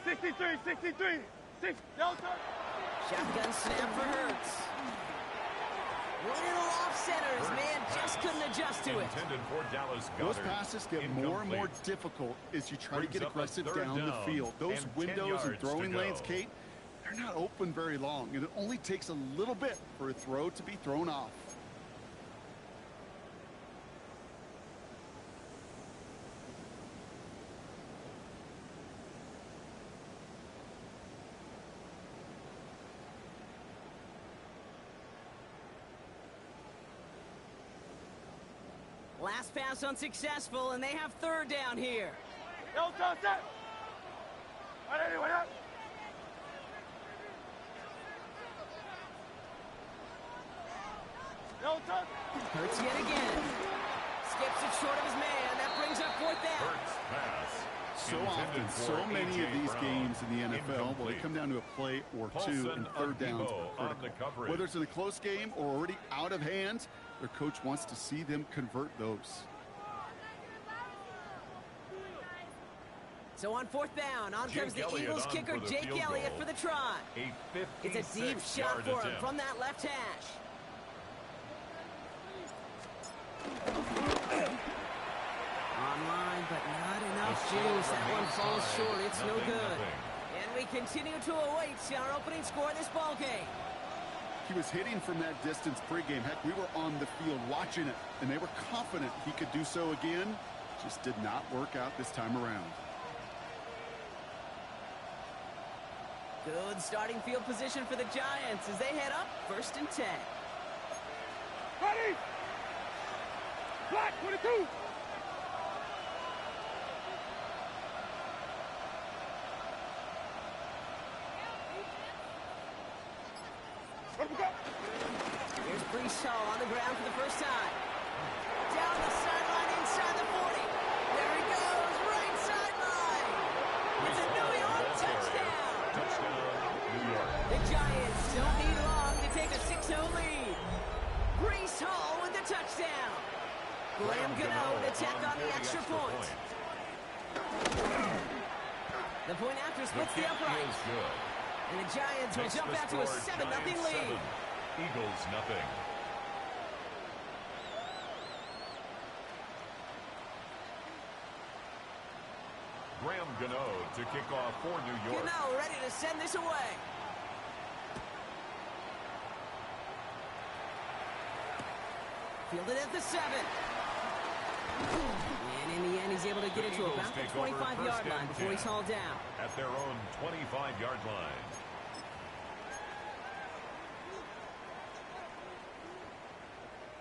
63. Shotgun snap for Hurts. Little off center. His man just couldn't adjust to it. Those passes get more and more difficult as you try to get aggressive down the field. Those windows and throwing lanes, Kate, they're not open very long, and it only takes a little bit for a throw to be thrown off. Last pass unsuccessful, and they have 3rd down here. Hurts yet again. Skips it short of his man. That brings up 4th down. So often, so many of these games in the NFL, well, they come down to a play or two, and 3rd downs are critical. Whether it's in a close game or already out of hand, their coach wants to see them convert those. So on 4th down, on comes the Eagles kicker, Jake Elliott, for the try. It's a deep shot for him from that left hash. Online, but not enough juice. That one falls short. It's no good. And we continue to await our opening score in this ball game. He was hitting from that distance pregame. Heck, we were on the field watching it, and they were confident he could do so again. Just did not work out this time around. Good starting field position for the Giants as they head up 1st and 10. Ready! Black 22! Here's Brees Hall on the ground for the first time. Down the sideline inside the 40. There he goes, right sideline. It's a New York touchdown. New York. The Giants don't need long to take a 6-0 lead. Brees Hall with the touchdown. Graham Gano to tack on the extra point. The point after splits the upright. And the Giants will jump out to a 7-0 lead. Eagles nothing. Graham Gano to kick off for New York. Gano ready to send this away. Fielded at the 7. And in the end, he's able to get it to about the 25-yard line before he's hauled down. At their own 25-yard line.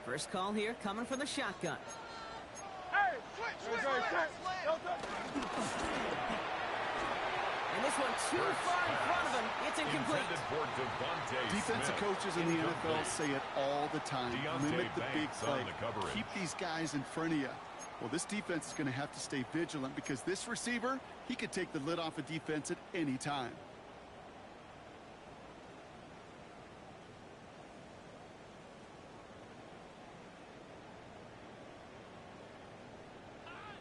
First call here coming from the shotgun. Hey, switch, And this one too far in front of him. It's incomplete. Defensive coaches in the NFL say it all the time. Limit the big play. Keep these guys in front of you. Well, this defense is going to have to stay vigilant because this receiver, he could take the lid off a defense at any time.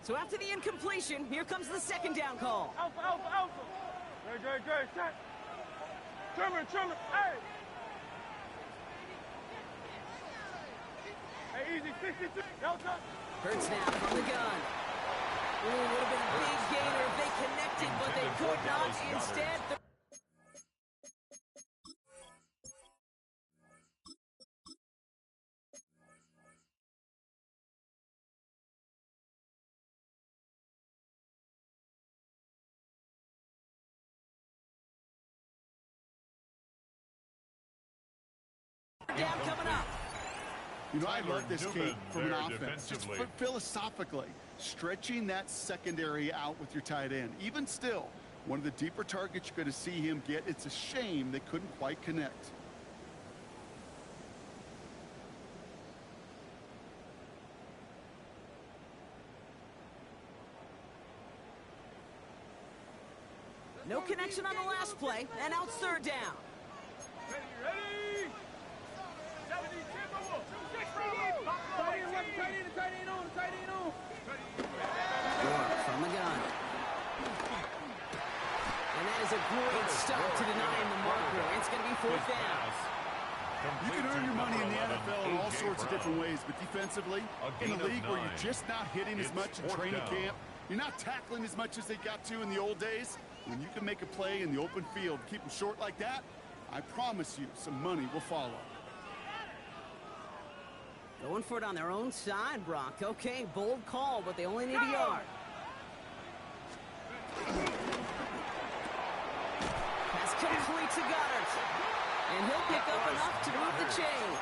So after the incompletion, here comes the second down call. Alpha, alpha, alpha. Great, set. Trimmer, hey. Hey, easy, 63. Delta. Third snap from the gun. Ooh, would have been a big gainer if they connected, but they could not. Instead, down coming up. You know, I love this, Newman Kate, from an there offense. Just defensively. philosophically, stretching that secondary out with your tight end. Even still, one of the deeper targets you're going to see him get. It's a shame they couldn't quite connect. No connection on the last play, and now it's third down. Ready. 70, tempo. 260. Tight end on. York from the gun. And that is a great stop to denying the marker. It's going to be fourth down. You can earn your money in the NFL in all sorts of different ways, but defensively, in a league where you're just not hitting as much in training camp, you're not tackling as much as they got to in the old days, when you can make a play in the open field, keep them short like that, I promise you some money will follow. Going for it on their own side, Brock. Okay, bold call, but they only need a yard. Pass complete to Goddard. And he'll pick up enough to move the chains.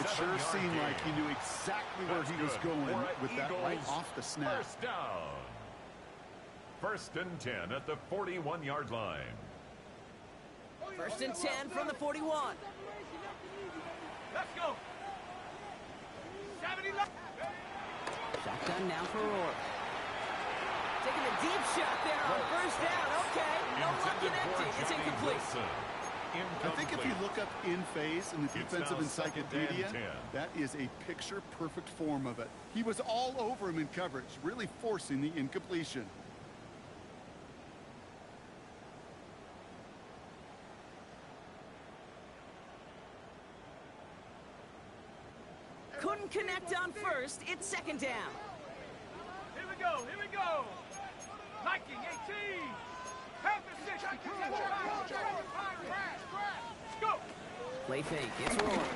It sure seemed like he knew exactly where he was going with that right off the snap. First down. First and 10 at the 41-yard line. First and 10 from the 41. Let's go. 70 left. Shotgun now for Rourke. Taking a deep shot there on first down. Okay, no luck connecting. It's incomplete. I think if you look up in phase in the defensive encyclopedia, that is a picture-perfect form of it. He was all over him in coverage, really forcing the incompletion. Couldn't connect on first. It's second down. Here we go. Liking 18. Half a 60. Go. Play fake. It's Rourke.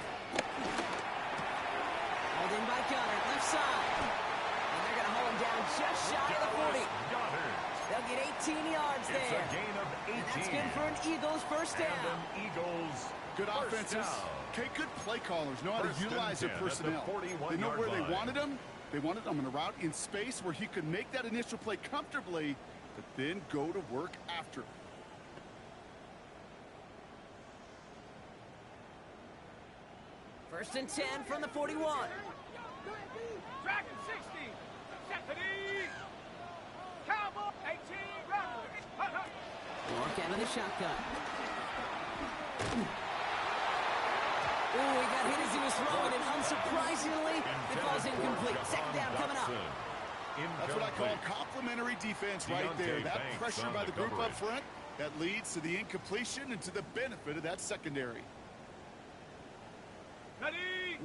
Hauled in by Goddard, left side. And they're going to haul him down just shy of the 40. They'll get 18 yards there. It's a gain of 18. And that's good for an Eagles first down. And an Eagles good offenses. Okay, good play callers know how to utilize their personnel. They know where they wanted them. They wanted them on a route in space where he could make that initial play comfortably, but then go to work after. First and 10 from the 41. Dragon 60. Stephanie. Cowboy 18. Rourke out of the shotgun. Ooh, he got hit as he was throwing it. Unsurprisingly, it falls incomplete. Second down coming up. That's what I call complimentary defense right there. That pressure by the group up front, that leads to the incompletion and to the benefit of that secondary. Ready.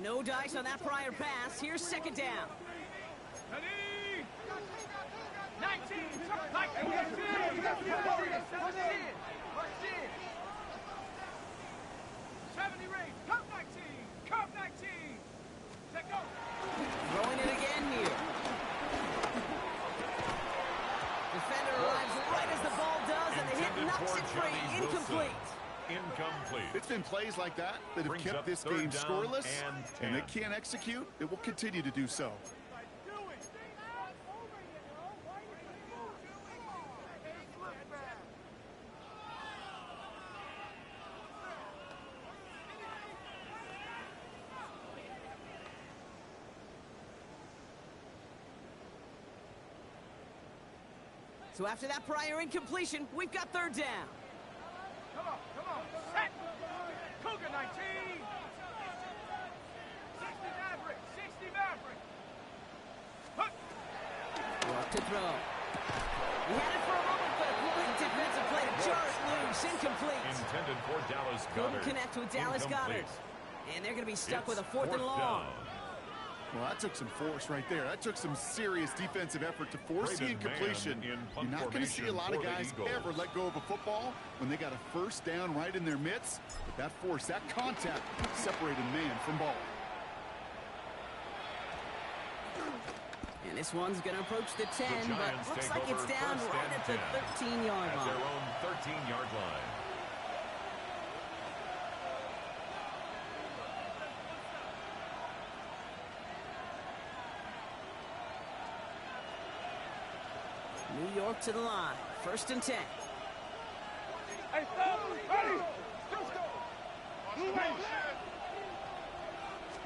No dice on that prior pass. Here's second down. Ready. 19. 70 rate. Come 19. Come 19. Let go. Throwing it again here. Defender arrives right as the ball does, and the hit knocks it free. Incomplete. It's been plays like that that have kept this game scoreless, and they can't execute. It will continue to do so. So after that prior incompletion, we've got third down. Come on. Set. Cougar 19. 60 Maverick. 60 Maverick. Hook. to throw. He had it for a moment, but a great defensive play to jar it loose. Incomplete. Intended for Dallas Couldn't Goedert. connect with Dallas Incomplete. Goedert. And they're going to be stuck It's with a fourth and long. down. Well, that took some force right there. That took some serious defensive effort to force the Braden incompletion. Mann in You're punt not going to see a lot of formation guys for the Eagles. ever let go of a football when they got a first down right in their midst. But that force, that contact, separated man from ball. And this one's going to approach the 10, The but Giants looks take like it's over down first right and at the 10. 13-yard At line. their own 13-yard line. New York to the line. First and 10. Hey, stop. Ready. Let's go. Blue way.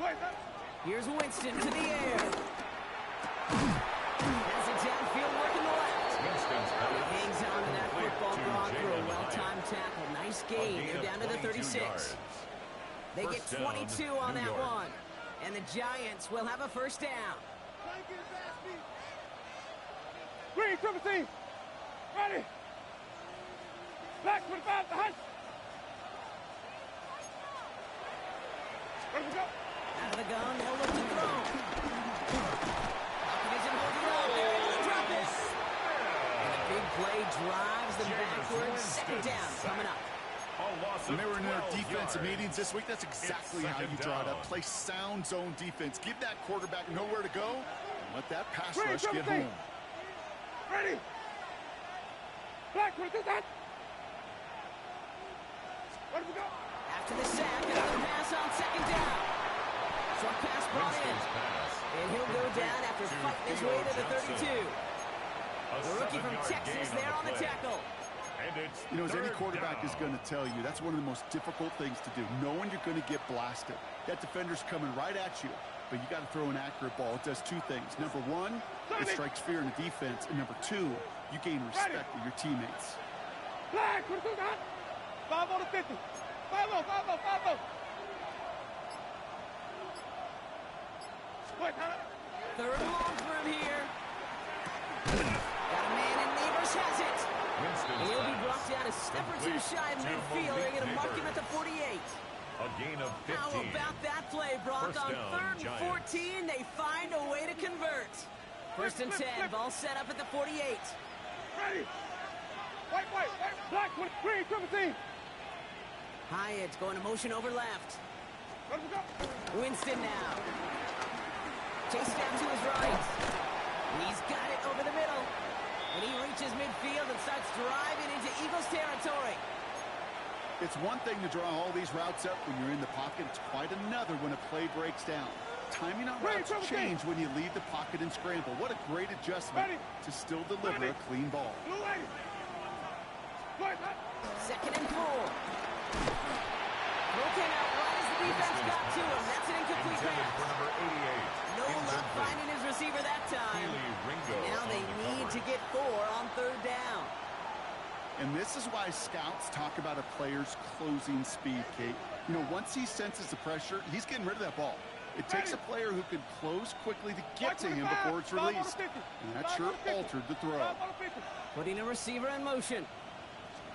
Wait, Here's Winston to the air. Has it downfield working the left. Winston's He pass. hangs on to that Complete football to gone through a Jalen well-timed tackle. Nice gain. A They're of down to the 22 36. yards. They First get down, 22 on New that York. one. And the Giants will have a first down. Green, 17. Ready. Black 25, the hunt. Ready to go. Out of the gun, they'll look to throw. Falcon isn't holding on. They're able to drop it. And the big play drives them backwards. Second down coming up. A loss When of they were in their 12 defensive yards. meetings this week, that's exactly how you second draw it up. down. Play sound zone defense. Give that quarterback nowhere to go. And let that pass Green, rush get 17. home. Ready. Black 22, that. Ready to go. After the sack, another pass on second down. Short pass brought in. Winston's pass. And he'll go down after To fighting his Theo way to the Johnson. 32. A The rookie from 7-yard Texas gain there on the play. tackle. And it's You know, as any third quarterback down. is going to tell you, that's one of the most difficult things to do, knowing you're going to get blasted. That defender's coming right at you, but you got to throw an accurate ball. It does two things. Number one, it strikes fear in the defense, and number two, you gain respect of your teammates. Black 22, that. 5 on the 50. 5 on, 5 on, 5 on. Wait, huh? Third and long for him here. Got a man, and Neighbors has it. Winston's He'll be pass. brought down a step or two Complete shy of to midfield. They're going to mark him at the 48. A gain of 15. How about that play, Brock? First On down, third and Giants. 14, they find a way to convert. First and 10, ball set up at the 48. Ready. White. Black 20, green 17. Hyatt going to motion over left. Ready to go. Winston now. Chase down to his right. He's got it over the middle. And he reaches midfield and starts driving into Eagles territory. It's one thing to draw all these routes up when you're in the pocket. It's quite another when a play breaks down. Timing on routes change when you leave the pocket and scramble. What a great adjustment to still deliver a clean ball. Blue way. Wait, huh? Second and 4. Broken out right as the defense got to him. That's an incomplete Intended for pass. number 88. No luck Incomplete. finding his receiver that time. Keely Ringo Now they on the need to coverage. get 4 on third down. And this is why scouts talk about a player's closing speed, Kate. You know, once he senses the pressure, he's getting rid of that ball. It takes a player who can close quickly to get to him before it's released. And that sure altered the throw. 5 on the 50. Putting a receiver in motion.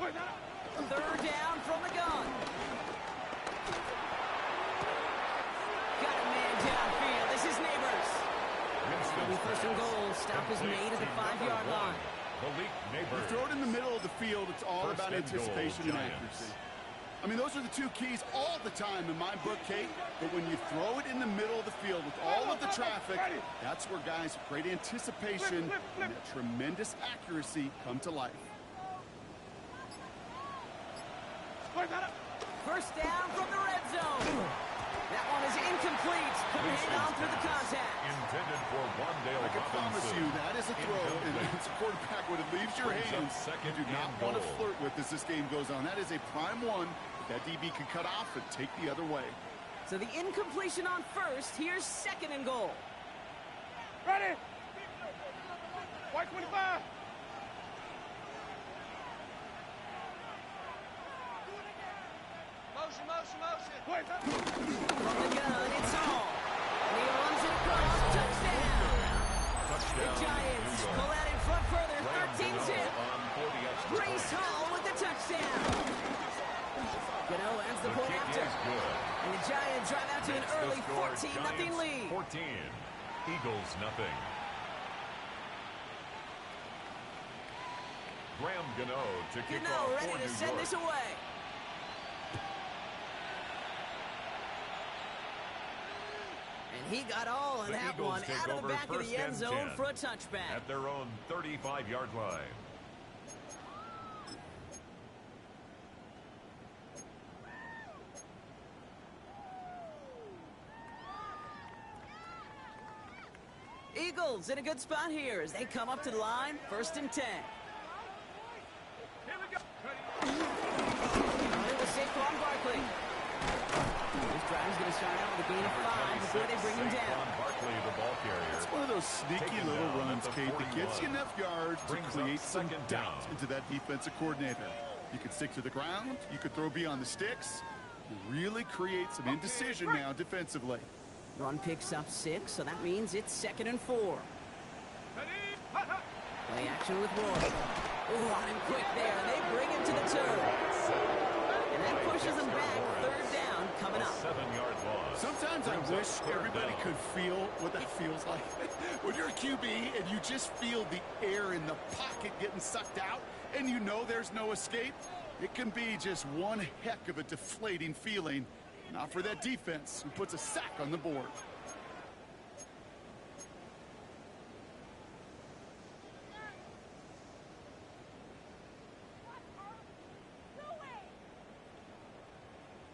Wait, huh? Third down from the gun. Got a man downfield. This is Neighbors. It'll be first and goal. Stop is made at the 5-yard line. Malik You Neighbors. throw it in the middle of the field, it's all First about and goal, anticipation and Giants. accuracy. I mean, those are the two keys all the time in my book, Kate. But when you throw it in the middle of the field with all of the traffic, that's where guys with great anticipation and that tremendous accuracy come to life. Wait, huh? First down from the red zone. That one is incomplete. Couldn't hang on through the contact. Intended for Wandale I can promise Robinson. you that is a throw, and it's a quarterback when it leaves your Brings up hands. second You do not and want to goal. flirt with as this game goes on. That is a prime one that DB can cut off and take the other way. So the incompletion on first. Here's second and goal. Ready. White 25. Motion. Wait, huh? From the gun, it's all. And he runs it across. Touchdown. Touchdown. The Giants New York. pull out score, 14-0 lead. 14. Eagles, nothing. Graham Gano to kick off ready for to New send York. this away. And he got all of The that Eagles one take out of the over back of first the end and zone 10 for a touchback. at their own 35-yard line. Eagles in a good spot here as they come up to the line, 1st and 10. Here we go. It was Saquon Barkley. This drive is going to start out with a gain of 5 before they bring him down. Saquon Barkley, the ball carrier. It's one of those sneaky Taken little down runs, at the Kate, that gets you 41. enough yards to Brings up create some second doubt down. into that defensive coordinator. You could stick to the ground. You could throw beyond the sticks. Really create some indecision now defensively. Run picks up 6, so that means it's 2nd and 4. Play action with Ward. Oh, on him quick there, and they bring him to the turf. And that pushes him back, 3rd down coming up. 7-yard loss. Sometimes I Brings wish up 3rd everybody down. could feel what that feels like. When you're a QB and you just feel the air in the pocket getting sucked out and you know there's no escape, it can be just one heck of a deflating feeling. Not for that defense who puts a sack on the board.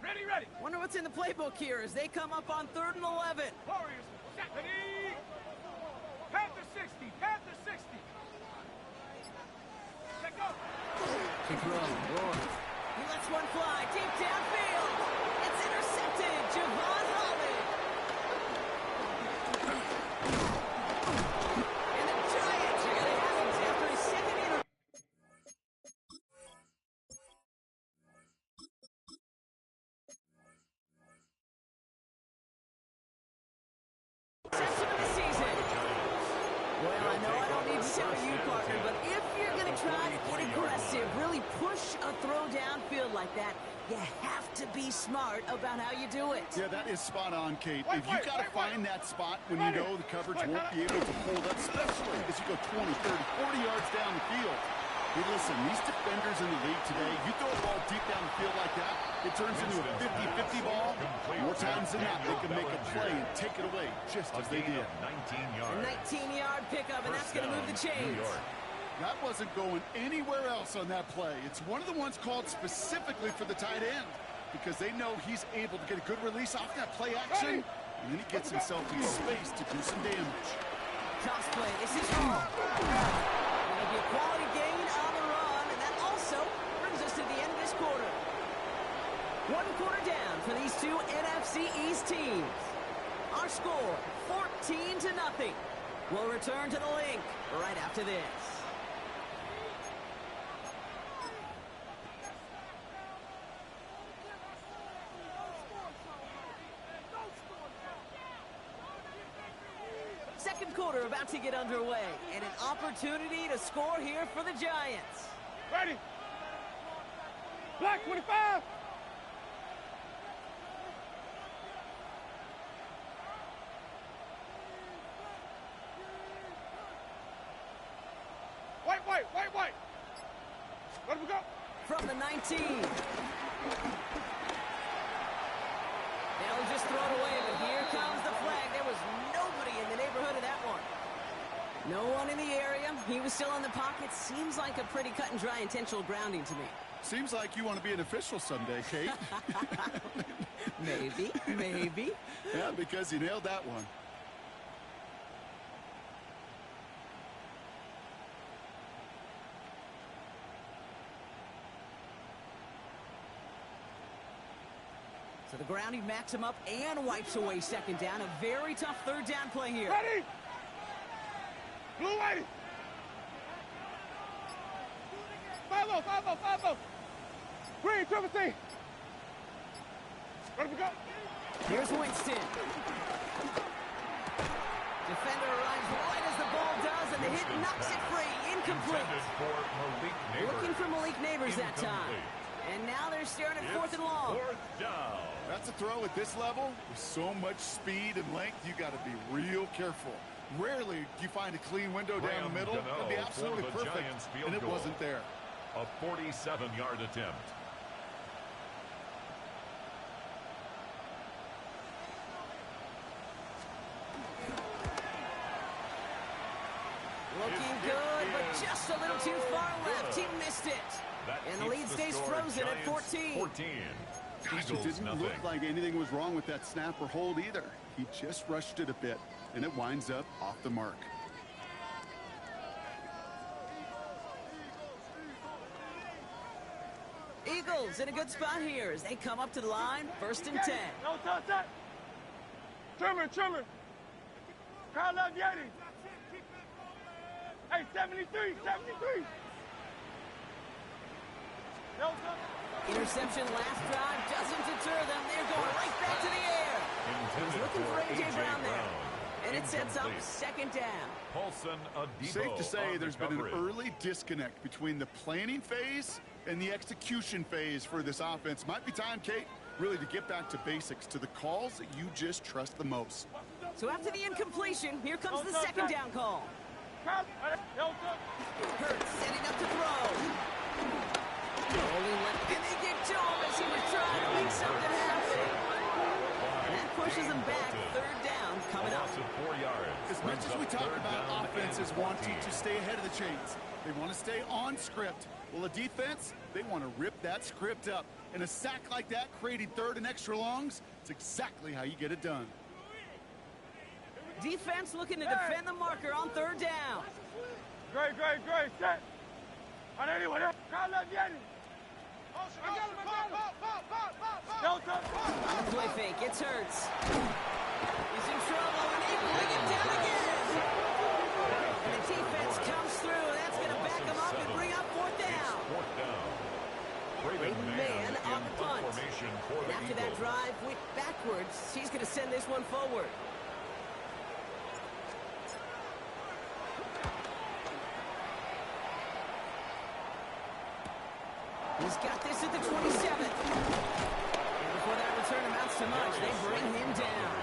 Ready. Wonder what's in the playbook here as they come up on 3rd and 11. Warriors, ready. Panther 60. Panther 60. Let go. To throw, Ward. He lets one fly deep downfield. It's intercepted. Javon Holland. And the Giants are going to have him after his 2nd interception of the season. Well, I know I don't need to tell you, partner, but if you're going to try to get aggressive, really push a throw downfield like that, you have to be smart about how you do it. Yeah, that is spot on, Kate. If you got to find that spot when you know the coverage won't be able to hold up, especially as you go 20, 30, 40 yards down the field. Hey, listen, these defenders in the league today, you throw a ball deep down the field like that, it turns into a 50-50 ball. More times than not, they can make a play and take it away, just as they did. 19 A yards. 19-yard pickup, and that's going to move the chains. That wasn't going anywhere else on that play. It's one of the ones called specifically for the tight end because they know he's able to get a good release off that play action, and then he gets himself in space to do some damage. Toss play. This is all. It'll be a quality gain on the run, and that also brings us to the end of this quarter. 1 quarter down for these two NFC East teams. Our score, 14-0. We'll return to the link right after this. Second quarter about to get underway, and an opportunity to score here for the Giants. Ready. Black 25. White. Let him go. From the 19. They'll just throw it away, but here comes the flag. There was nobody in the neighborhood of that one. No one in the area. He was still in the pocket. Seems like a pretty cut and dry intentional grounding to me. Seems like you want to be an official someday, Kate. Maybe. Yeah, because you nailed that one. So the grounding backs him up and wipes away 2nd down. A very tough 3rd down play here. Ready. Blue whitey. 5-0. Green, triple T. Let him go. Here's Winston. Defender arrives right as the ball does, and the hit knocks it free. Incomplete. Intended for Malik Neighbors. Looking for Malik Neighbors that time. Incomplete. And now they're staring at 4th and long. 4th down. That's a throw at this level. With so much speed and length, you got to be real careful. Rarely do you find a clean window down the middle. That'd be absolutely perfect, and it wasn't there. A 47-yard attempt. Looking good, but just a little too far left. He missed it. And the lead stays frozen at 14. Gosh, it didn't look like anything was wrong with that snap or hold either. He just rushed it a bit, and it winds up off the mark. Eagles in a good spot here as they come up to the line. 1st and 10. No touch. Trimmer. Crowd left Yeti. Hey, 73. No touch. Interception last drive doesn't deter them. They're going right back to the air. He's looking for A.J. Brown there. And it sets up 2nd down. Safe to say there's been an early disconnect between the planning phase and the execution phase for this offense. Might be time, Kate, really to get back to basics, to the calls that you just trust the most. So after the incompletion, here comes the 2nd down call. Hurts setting up to throw. Rolling left, and they get to him as he was trying to make something happen. That pushes him back. 3rd down coming up. 4 yards. As much as we talk about offenses wanting to stay ahead of the chains, they want to stay on script. Well, a defense, they want to rip that script up. And a sack like that, creating 3rd and extra longs, it's exactly how you get it done. Defense looking to defend the marker on 3rd down. Great. Set. On anyone else. Crowd left Yeti. No touch. On the play fake, it's Hurts. He's in trouble, and they bring him down again. And the defense comes through. That's going to back him up and bring up 4th down. 4th down. Brayden Man on the punt. And after that drive went backwards, he's going to send this one forward. He's got this at the 27th. And before that return amounts to much, they bring him down.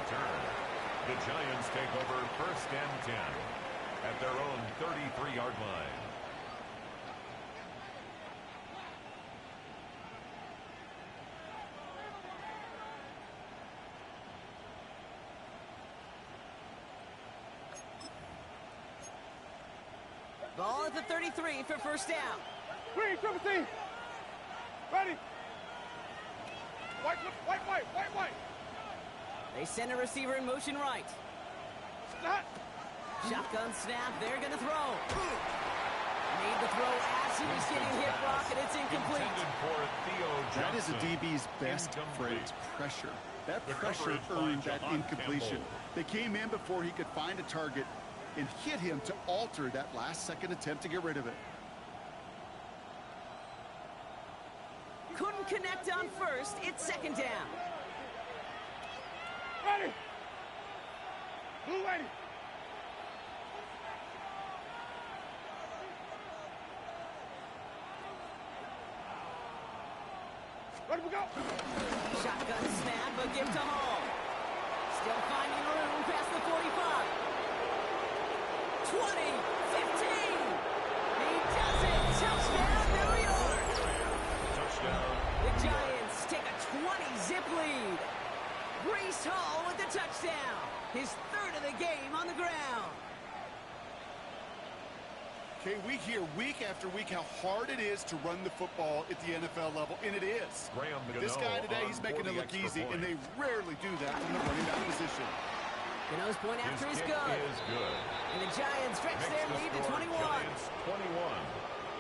The Giants take over 1st and 10 at their own 33-yard line. Ball at the 33 for 1st down. Green, 17. Ready. White. They send a receiver in motion right. Snap. Shotgun snap. They're going to throw. Made the throw as he was getting hit, Brock, and it's incomplete. That is a DB's best phrase, pressure. That pressure earned that incompletion. They came in before he could find a target and hit him to alter that last-second attempt to get rid of it. Couldn't connect on 1st. It's 2nd down. Ready. Blue ready. Ready to go. Shotgun snap, but give to Hall. Still finding room past the 45. 20, 15. He does it. Touchdown, New York. The Giants take a 20-zip lead. Breece Hall with the touchdown. His 3rd of the game on the ground. Okay, we hear week after week how hard it is to run the football at the NFL level, and it is. But this guy today, he's making it look easy, and they rarely do that from the running back position. Gano's point after is good. And the Giants stretch their lead to 21. Giants 21.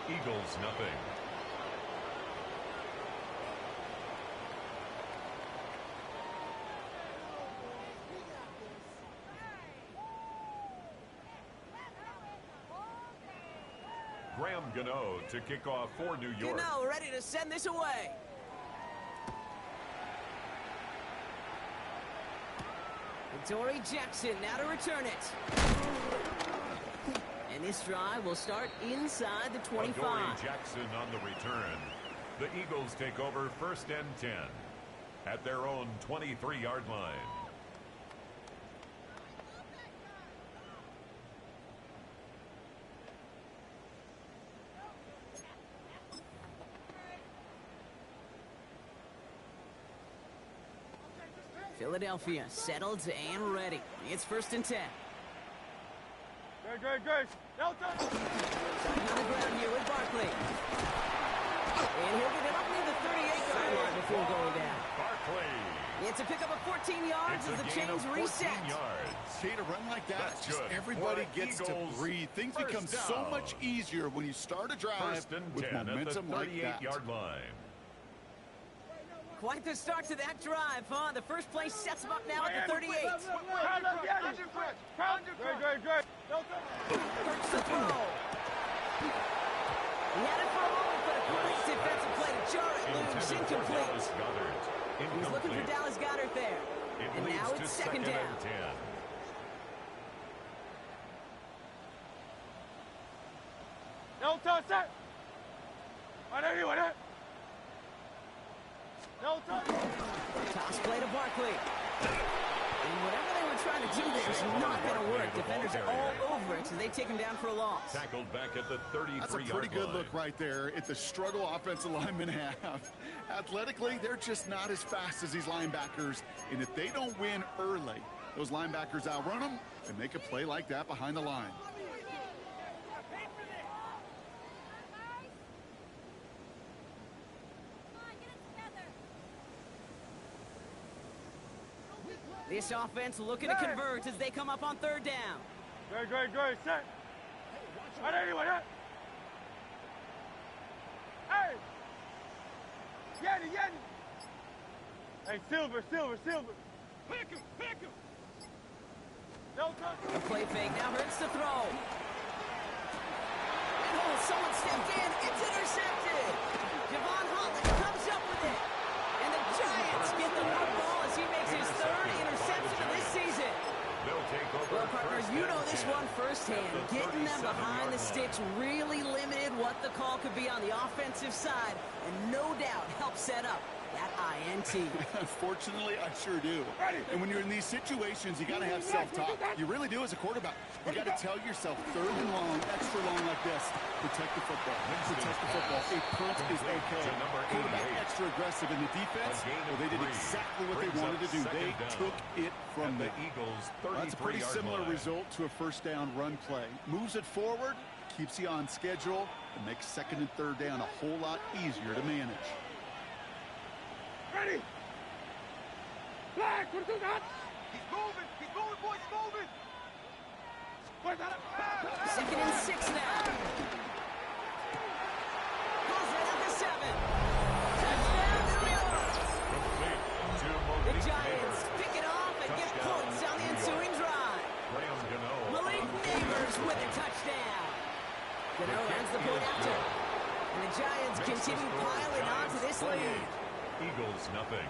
Eagles nothing. Gano to kick off for New York. Gano ready to send this away. Dory Jackson now to return it. And this drive will start inside the 25. Dory Jackson on the return. The Eagles take over 1st and 10 at their own 23-yard line. Philadelphia settled and ready. It's 1st and 10. Good. Delta. Starting on the ground here with Barkley. And he'll get it up near the 38-yard line before going down. Barkley. It's a pickup of 14 yards as the chains reset. See, to run like that, That's just good. everybody For gets to Eagles, breathe. Things first become so down. much easier when you start a drive 1st and with 10 at the momentum like that. 38-yard line. Quite the start to that drive, huh? The first play sets him up now at the 38. Good. Hurts the throw. He had it for a moment, but a quick defensive play to jar it loose. Incomplete. He's looking for Dallas Goedert there. And now it's 2nd down. And 10. Delta set. Delta. Toss play to Barkley. And whatever they were trying to do there is not going to work. Defenders are all over it, so they take him down for a loss. Tackled back at the 33-yard That's a pretty good look right there at the struggle offensive linemen have. Athletically, they're just not as fast as these linebackers. And if they don't win early, those linebackers outrun them and make a play like that behind the line. This offense looking to convert as they come up on 3rd down. Good. Set. Hey! Yeti! Hey, Silver! Pick him! Delta! The play fake now hurts the throw. And someone stepped in. It's intercepted. Javon Holland comes up with it. And the Giants get the football as he makes his 3rd interception of this season. Well, partner, you know this one firsthand. Getting them behind the sticks really limited what the call could be on the offensive side, and no doubt helped set up that INT. Unfortunately, I sure do. And when you're in these situations, you got to have self-talk. You really do as a quarterback. You got to tell yourself 3rd and long, extra long like this. Protect the football. Protect the football. A punt is okay. Quarterback extra aggressive in the defense. Well, they did exactly what they wanted to do. They took it from the Eagles. That's a pretty similar result to a 1st down run play. Moves it forward, keeps you on schedule, and makes 2nd and 3rd down a whole lot easier to manage. Ready! Black, what do that? He's moving, boys, moving! 2nd and 6 now. Goes right at the 7. Touchdown, New York! The Giants pick it off and get points on the ensuing drive. Malik Neighbors with a touchdown. Gano runs the point after. And the Giants continue piling on to this lead. Eagles nothing.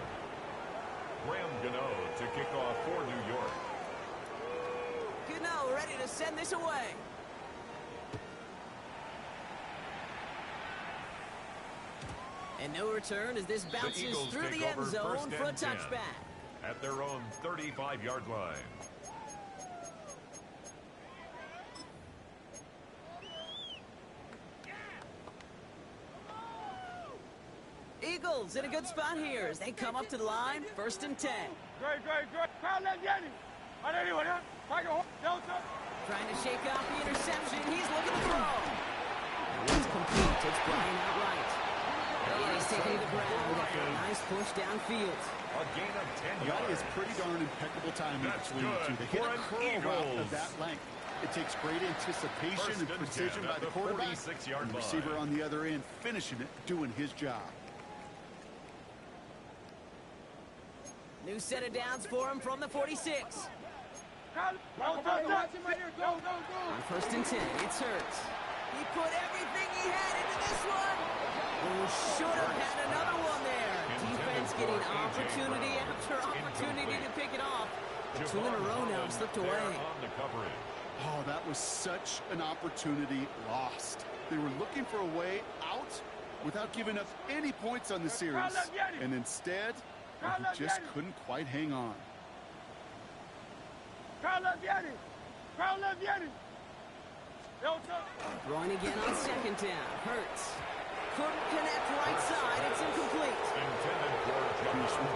Graham Gano to kick off for New York. Gano ready to send this away. And no return as this bounces through the end zone for a touchback. At their own 35-yard line. Eagles in a good spot here as they come up to the line, 1st and 10. Great. Crowd left Yeti. Delta. Trying to shake off the interception. He's looking to throw. It's complete. It's Brian outright. Yeti's taking the ground after a nice push downfield. A gain of 10 That yards. is pretty darn impeccable timing between the two. They hit a curl route of that length. It takes great anticipation and precision by the quarterback. And the receiver on the other end finishing it, doing his job. New set of downs for him from the 46. On 1st and 10, it's Hurts. He put everything he had into this one. Should have had another one there. Defense getting opportunity after opportunity to pick it off. 2 in a row now slipped away. Oh, that was such an opportunity lost. They were looking for a way out, without giving up any points on the series. And instead, he just couldn't quite hang on. Throwing again on second down. Hurts. Couldn't connect right side. It's incomplete.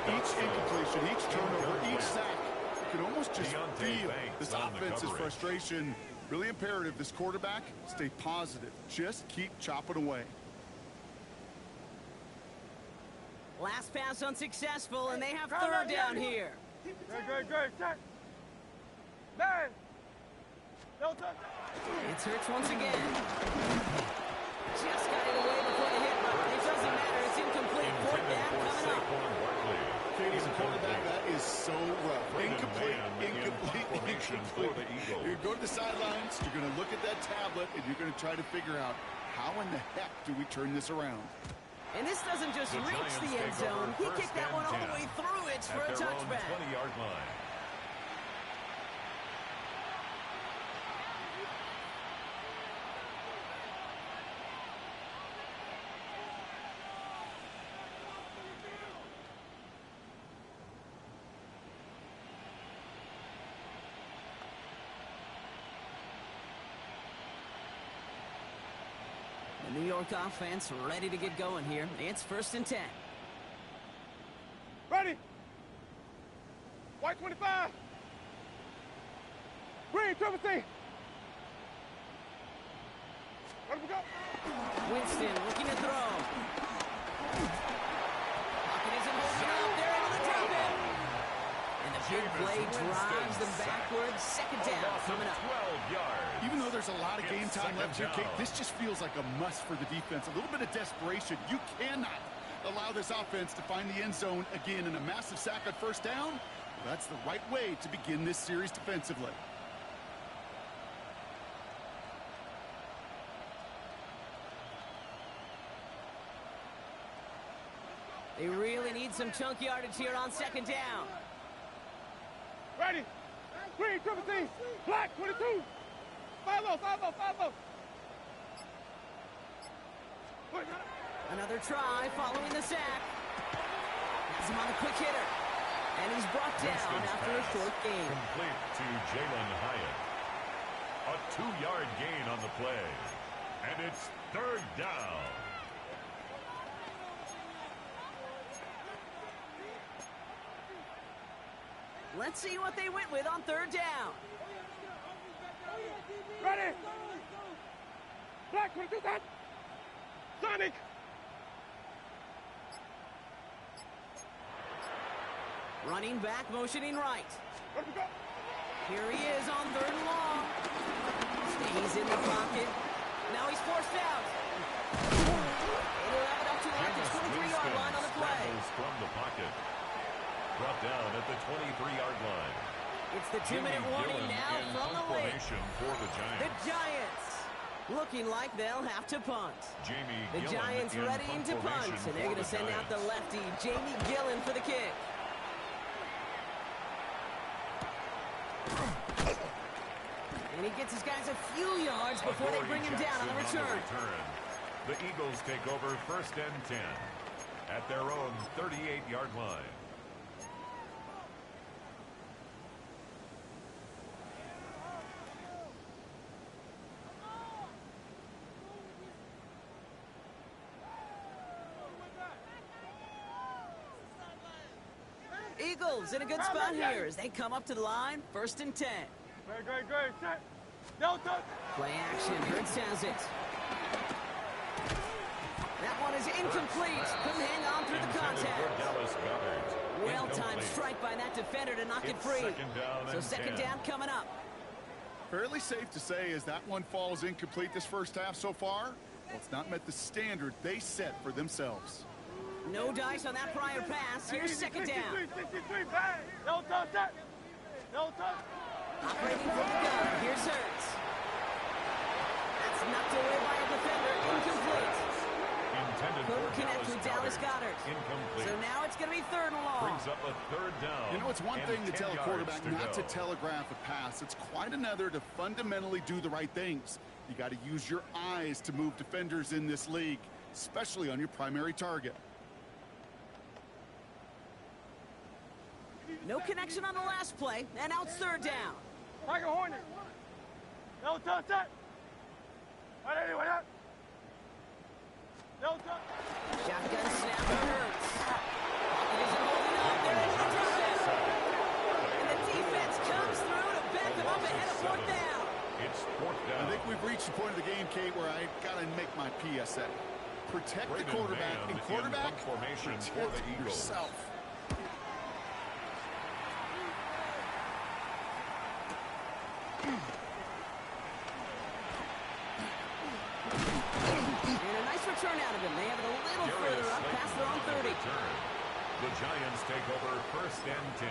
Each incompletion, each turnover, each sack, you can almost just feel this offense's frustration. Really imperative this quarterback stay positive. Just keep chopping away. Last pass unsuccessful, and they have third down here. Great. Set. Man. No touch. It's Hurts once again. Just got it away before the hit, but it doesn't matter. It's incomplete. Fourth down coming up. Katie's a quarterback, that is so rough. Incomplete. You go to the sidelines, you're going to look at that tablet, and you're going to try to figure out how in the heck do we turn this around. And this doesn't just reach the end zone. He kicked that one all the way through it for a touchback. 20-yard line. The New York offense ready to get going here. It's 1st and 10. Ready. White 25. Green, triple C. Let him go. Winston looking to throw. Pocket isn't holding up. They're able to drop it. And the big play drives them backwards. Second down coming up. 12 yards. Even though there's a lot of game time left here, Kate, this just feels like a must for the defense. A little bit of desperation. You cannot allow this offense to find the end zone again in a massive sack on first down. Well, that's the right way to begin this series defensively. They really need some chunk yardage here on second down. Ready. Green, triple C. Black 22. 5-0. Another try following the sack. Has him on a quick hitter. And he's brought down after a short gain. Complete to Jalen Hyatt. A 2-yard gain on the play. And it's third down. Let's see what they went with on third down. Ready. Black 22. Sonic. Running back, motioning right. Let him go. Here he is on third and long. Stays in the pocket. Now he's forced out. And he'll have it up to like the 23-yard line on the play. From the pocket. Brought down at the 23-yard line. It's the 2-minute warning now from the lake. For the Giants. The Giants looking like they'll have to punt. The Gillen Giants readying to punt, and they're going to send out the lefty, Jamie Gillen, for the kick. And he gets his guys a few yards before they bring him down on the return. The Eagles take over 1st and 10 at their own 38-yard line. Eagles in a good spot here as they come up to the line. 1st and 10. Great. Set. No touch. Play action. Hurts has it. That one is incomplete. Couldn't hang on through the contact. Well-timed strike by that defender to knock it free. So second down coming up. Fairly safe to say as that one falls incomplete this first half so far, well, it's not met the standard they set for themselves. No dice on that prior pass. Here's second down. 63, bang. No touch. Set. No touch. Operating from the gun. Here's Hurts. That's knocked away by a defender. Incomplete. Couldn't connect with Dallas Goedert. Incomplete. So now it's going to be third and long. Brings up a third down. You know, it's one thing to tell a quarterback not to telegraph a pass. It's quite another to fundamentally do the right things. You got to use your eyes to move defenders in this league. especially on your primary target. No connection on the last play, and now it's third down. Tiger Hornet. No touch that. Right anyway, that. No touch. Shotgun snap and Hurts. Pocket isn't holding up. They're in the drive. And the defense comes through to back them up ahead of fourth down. It's fourth down. I think we've reached the point of the game, Kate, where I got to make my PSA. Protect the quarterback, and quarterback, formation for the protect Eagles. yourself. And a nice return out of him. They have it a little further up past their own 30. The Giants take over first and 10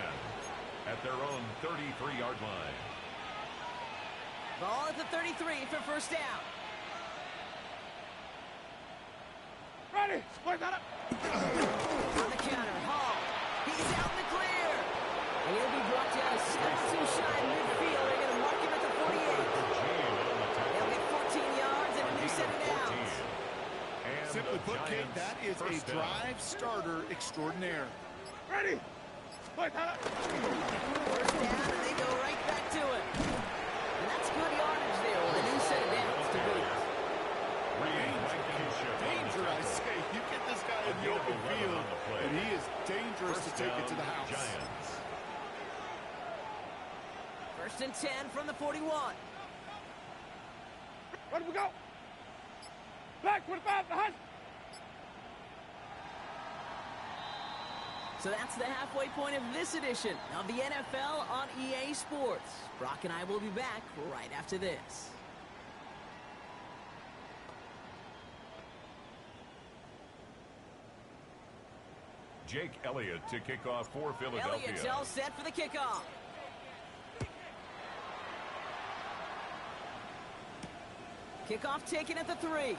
at their own 33-yard line. Ball at the 33 for first down. Ready. Wait, that up. On the counter, Hall. He's out in the clear. And he'll be brought down a step too shy in midfield. They're going to mark him at the 48. They'll get 14 yards and a new set of downs. Simply put, Kate, that is a drive starter extraordinaire. Ready. Wait, that up. First down, and they go right back to it. And that's good yardage there with a new set of downs to boot. Danger, I say. You get this guy in the open field, and he is dangerous to take it to the house. Giants. First and 10 from the 41. Where do we go? Black 25, the hunt. So that's the halfway point of this edition of the NFL on EA Sports. Brock and I will be back right after this. Jake Elliott to kick off for Philadelphia. Elliott's all set for the kickoff. Kickoff taken at the 3.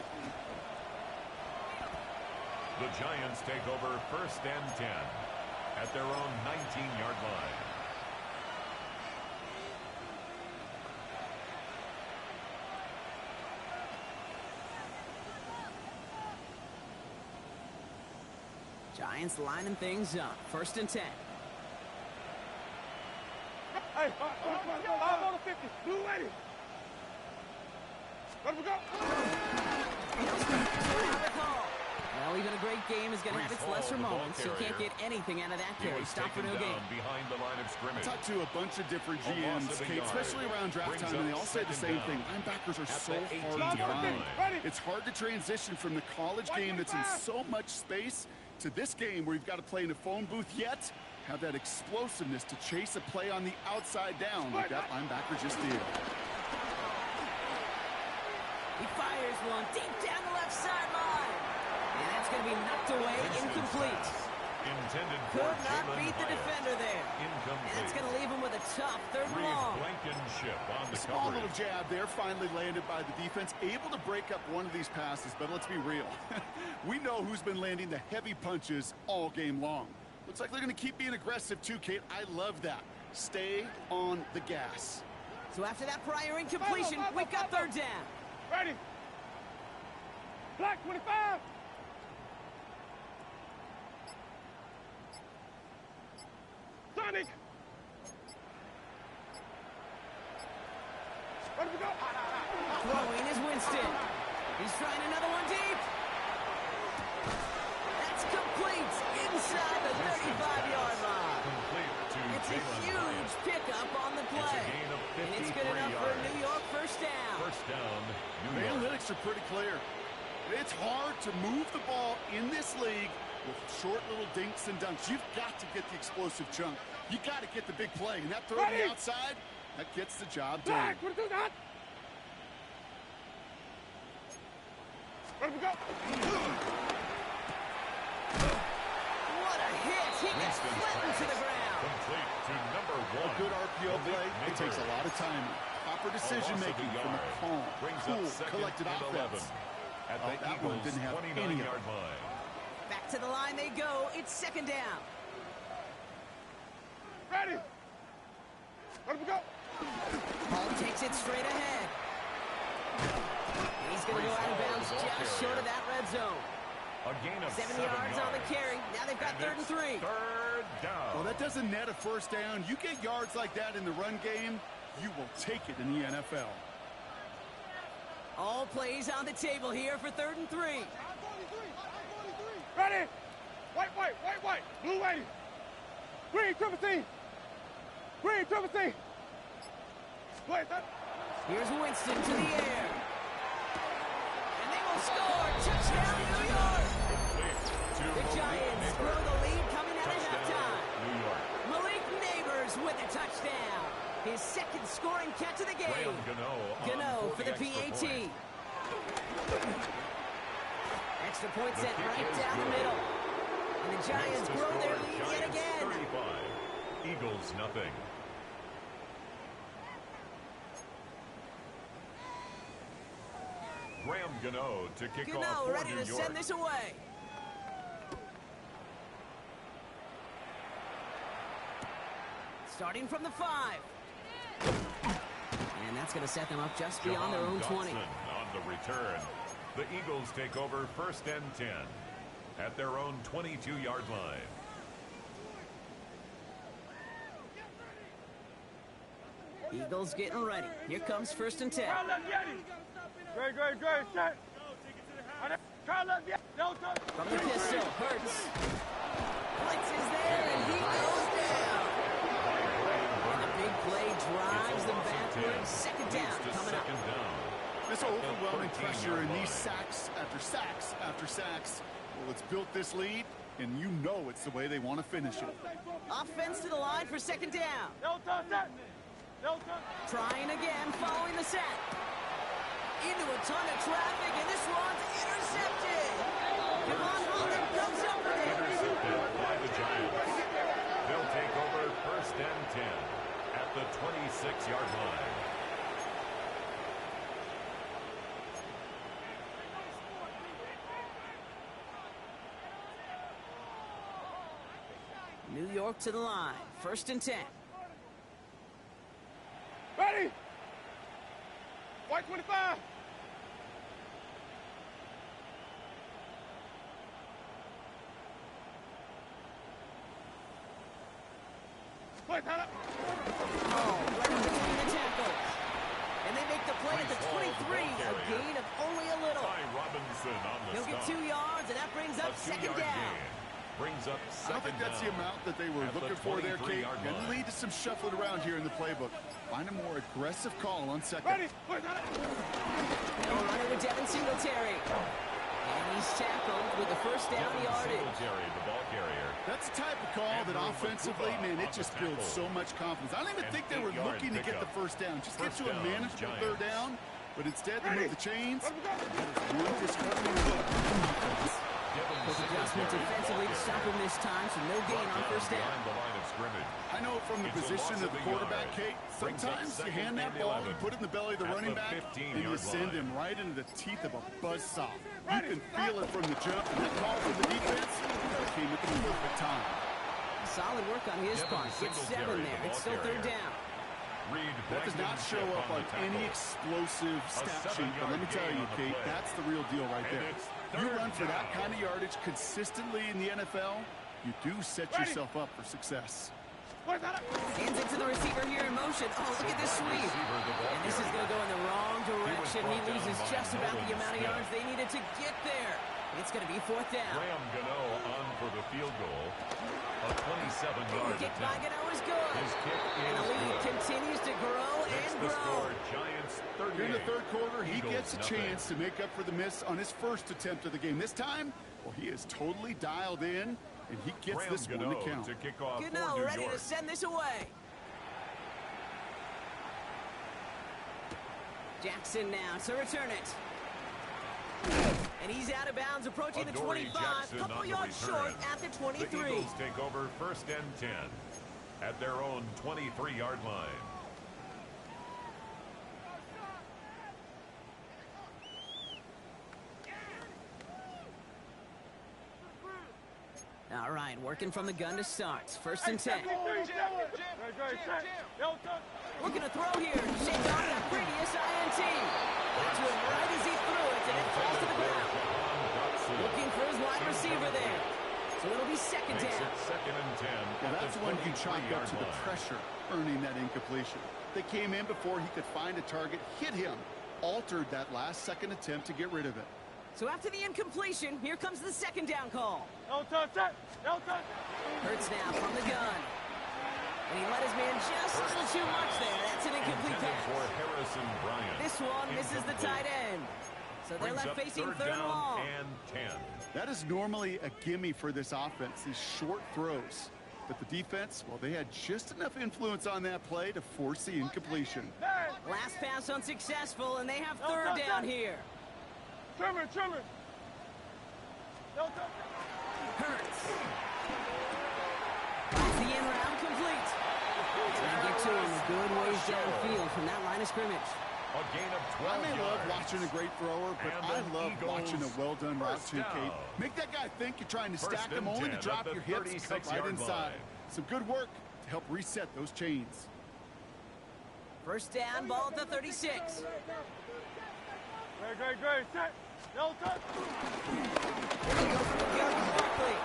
The Giants take over first and 10 at their own 19-yard line. Giants lining things up. First and 10. Hey, 5 on the 50. Blue ready. Where do we go? Well, even a great game is going to have its lesser moments. You can't get anything out of that carry. Stop for no gain. Behind the line of I scrimmage. talked to a bunch of different GMs, Kate, especially around draft time, and they all say the same thing. Linebackers are so hard to find. It's hard to transition from the college game that's in so much space to this game where you've got to play in a phone booth, yet have that explosiveness to chase a play on the outside down like that linebacker just did. He fires one deep down the left sideline. And that's going to be knocked away, incomplete. Intended for Could not beat the defender there. Incomplete. And that's going to leave him with a tough third and long. Blankenship on the Small coverage. little jab there, finally landed by the defense, able to break up one of these passes, but let's be real. We know who's been landing the heavy punches all game long. Looks like they're going to keep being aggressive too, Kate. I love that. Stay on the gas. So after that prior incompletion, we've got third down. Ready. Black 25. Sonic. Where do we go? Throwing is Winston. He's trying another one deep. That's complete inside the 35-yard line. It's a huge pickup on the play. And it's good enough for a New York first down. First down, The New York. analytics are pretty clear. It's hard to move the ball in this league with short little dinks and dunks. You've got to get the explosive chunk. You got to get the big play. And that throw to the outside, that gets the job done. Black, what do that? Where do we go? What a hit. He gets flattened to the ground. Complete to number A one. good RPO play, it takes a lot of timing. Proper decision-making from a calm, cool, collected offense. At Oh, the that one Eagles' didn't have any of 29-yard it. line. Back to the line they go. It's second down. Ready. Where do we go? Ball takes it straight ahead. He's going to go out of bounds just short of that red zone. A gain of 7 yards on the carry. Now they've got 3rd and 3. Third down. Well, that doesn't net a first down. You get yards like that in the run game, you will take it in the NFL. All plays on the table here for 3rd and 3. Ready? White. Blue ready. Green, triple C. Wait, Here's Winston to the air. And they will score. Touchdown, New York. The Giants grow the lead coming out of halftime. New York. Malik Neighbors with a touchdown. His 2nd scoring catch of the game. Gano for the PAT. Extra point set right down the middle. And the Giants grow their lead yet again. 35. Eagles nothing. Graham Gano to kick off Gano for ready New to York. send this away. Starting from the 5. And that's going to set them up just beyond their own 20. On the return. The Eagles take over 1st and 10 at their own 22-yard line. Eagles getting ready. Here comes 1st and 10. Great, set. From the pistol, Hurts. Blitz is there, and he goes down. And the big play drives them backwards. 2nd down coming up. This overwhelming pressure and these sacks after sacks after sacks. Well, it's built this lead, and you know it's the way they want to finish it. Offense to the line for 2nd down. Trying again, following the set. Into a ton of traffic, and this one's intercepted. Javon Holland comes up with it. Intercepted by the Giants. They'll take over 1st and 10 at the 26-yard line. New York to the line. 1st and 10. Ready? White 25. Wait, hold up. Oh, right in between the tackles. And they make the play at the 23. A gain of only a little. By Robinson on the He'll get stop. 2 yards, and that brings up 2nd down. Brings up I don't think that's the amount that they were looking for there, Kate. Going to lead to some shuffling around here in the playbook. Find a more aggressive call on 2nd. Ready? Wait, hold up. They'll run it with Devin Singletary. And he's tackled with the 1st down yardage. Singletary, the ball carrier. That's the type of call that offensively, man, it just builds so much confidence. I don't even think they were looking to get the 1st down. Just get to a manageable 3rd down. But instead, they move the chains. That is one discouraging look. Those adjustments defensively to stop him this time, so no gain on 1st down. I know from the position of the quarterback, Kate, sometimes you hand that ball, you put it in the belly of the running back, and you send him right into the teeth of a buzzsaw. You can feel it from the jump, and that call from the defense came at the perfect time. Solid work on his part. Gets 7 there. It's still 3rd down. That does not show up on any explosive stat sheet, but let me tell you, Kate, that's the real deal right there. You run for that kind of yardage consistently in the NFL, you do set yourself up for success. Hands it to the receiver here in motion. Oh, look at this sweep. And this is going to go in the wrong direction. He loses just about the amount of yards they needed to get there. It's going to be 4th down. Graham Gano on for the field goal. A 27-yard Kick by attempt. Gano is good. His kick And the is lead good. continues to grow Makes and the grow. score Giants 38. In the 3rd quarter, he Eagles gets a nothing. chance to make up for the miss on his 1st attempt of the game. This time, well, he is totally dialed in, and he gets Graham this one Gano to count. to kick off for Gano New ready York. to send this away. Jackson now to return it. And he's out of bounds, approaching the Adoree 25. Jackson Couple on the yards return. short at the 23. The Eagles take over 1st and 10 at their own 23-yard line. All right, working from the gun to start. 1st and 10. Looking to throw here. Shake on a previous INT. Got to him right as he threw it, and it falls to the ground. Looking for his wide chalk up to the pressure, earning that incompletion. They came in before he could find a target, hit him, altered that last-second attempt to get rid of it. So after the incompletion, here comes the second down call. No touch, set. No touch. Hurts now from the gun. And he let his man just a little too much there. That's an incomplete pass. For Harrison Bryant. This one misses the tight end. So they're left facing third and long. And 10. That is normally a gimme for this offense, these short throws. But the defense, well, they had just enough influence on that play to force the incompletion. Last pass unsuccessful, and they have third down here. Trimmer. No touch. Hurts. That's the in round complete. They get to him a good ways downfield from that line of scrimmage. A gain of 12 I may love yards. watching a great thrower, but And I the love Eagles watching a well-done route too, first Kate. down. Make that guy think you're trying to First stack him, and only to 10 drop at your the hips, cut right 36-yard inside. line. Some good work to help reset those chains. First down, ball at the 36. Great. Set. No touch. Here they go from the gun with Barkley.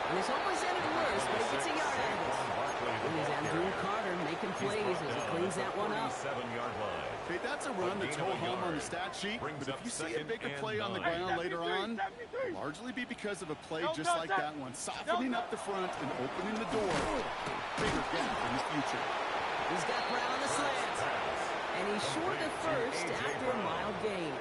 And this almost ended worse, but he gets a yard out of this. And there's Andrew Carter making plays as he cleans that one up. 7-yard line. Okay, that's a run that's hold home on the stat sheet, but if you see a bigger play on the ground later on, it'll largely be because of a play just like that one, softening up the front and opening the door. Bigger gap in the future. He's got Brown on the slant. And he's short of first after a mild gain.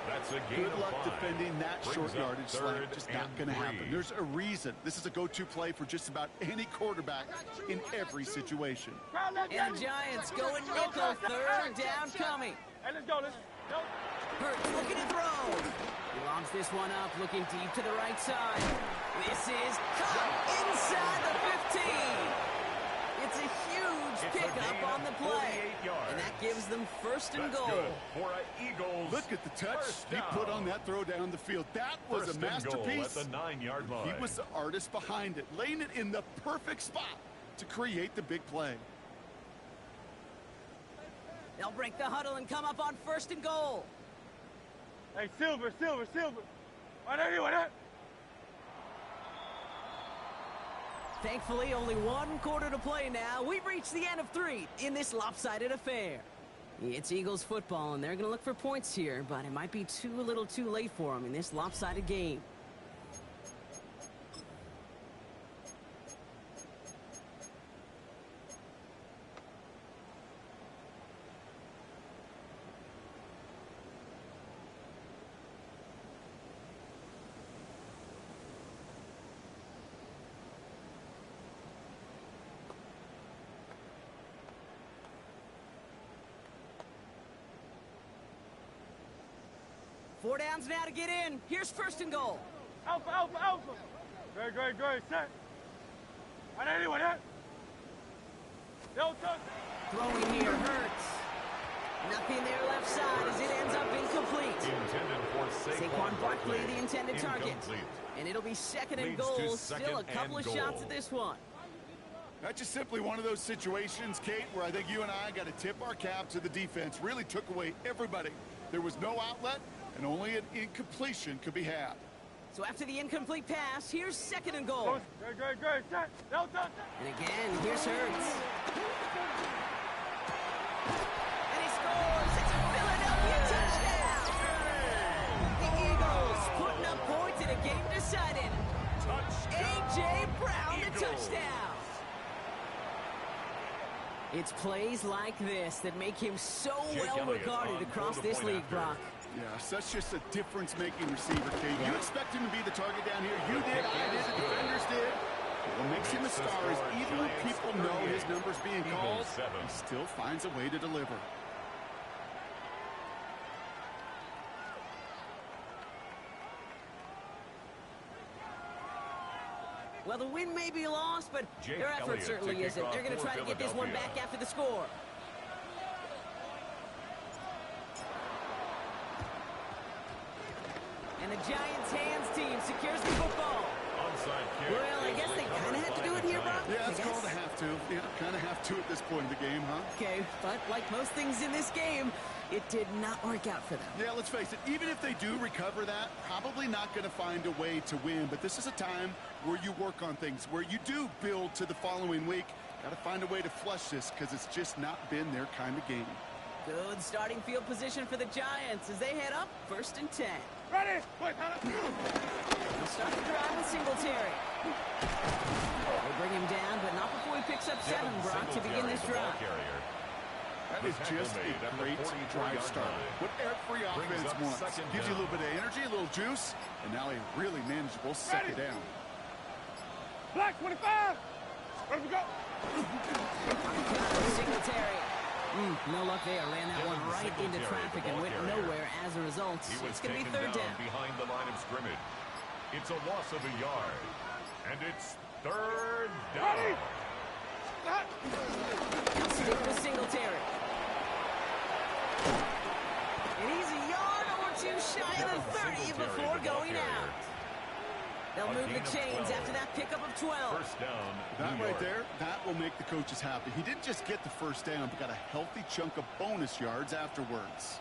That's a gain Good of luck 5. defending that Brings short up yardage slant. third Just not and going to 3. happen. There's a reason. This is a go-to play for just about any quarterback in every situation. And the Giants going nickel, third down coming. Hey, let's go. Go. Hurts looking to throw. He lobs this one up, looking deep to the right side. This is caught inside the 15. It's a huge pickup on the play. And that gives them first and That's goal. good for an Eagles. Look at the touch First he down. put on that throw down the field. That was First a and goal masterpiece. at the 9-yard line. He was the artist behind it, laying it in the perfect spot to create the big play. They'll break the huddle and come up on first and goal. Hey, Silver. Right there. Thankfully, only one quarter to play now. We've reached the end of 3 in this lopsided affair. It's Eagles football, and they're going to look for points here, but it might be a little too late for them in this lopsided game. Four downs now to get in. Here's first and goal. Alpha. Great. Set. Right there. No touch. Throwing here hurts. Nothing there left side as it ends up incomplete. Intended for Saquon Barkley, the intended target. Incomplete. And it'll be second and Leads to goal. second Still a couple of and shots goal. at this one. That's just simply one of those situations, Kate, where I think you and I got to tip our cap to the defense. Really took away everybody. There was no outlet, and only an incompletion could be had. So after the incomplete pass, here's second and goal. Great. Set. No touch. And again, here's Hurts. And he scores. It's a Philadelphia touchdown. The Eagles putting up points in a game decided. A.J. Brown, the touchdown. It's plays like this that make him so well regarded across this league, Brock. Yeah, such just a difference-making receiver, Kate. You expect him to be the target down here. You did, I did, the defenders did. What makes him a star is even when people know his number's being called, he still finds a way to deliver. Well, the win may be lost, but their effort certainly isn't. They're going to try to get this one back after the score. And the Giants' hands team secures the football. Well, I guess they kind of had to do it here, Brock. Yeah, it's called a have to. Yeah, kind of have to at this point in the game, huh? Okay, but like most things in this game, it did not work out for them. Yeah, let's face it, even if they do recover that, probably not going to find a way to win. But this is a time where you work on things, where you do build to the following week. Got to find a way to flush this because it's just not been their kind of game. Good starting field position for the Giants as they head up 1st and 10. Ready? Wait, They'll start the drive with Singletary. They bring him down, but not before he picks up 7, Brock, to begin this drive. That is just a great drive start. What every offense wants. Gives you a little bit of energy, a little juice, and now a really manageable second down. Black 25. Where we go? Singletary. No luck there. Ran that one right into traffic and went nowhere as a result. It's going to be 3rd down. Behind the line of scrimmage. It's a loss of a yard. And it's 3rd down. Stick with Singletary. And he's a yard or 2 shy of the 30 before going out. They'll move the chains after that pickup of 12. First down. That right there, that will make the coaches happy. He didn't just get the first down, but got a healthy chunk of bonus yards afterwards.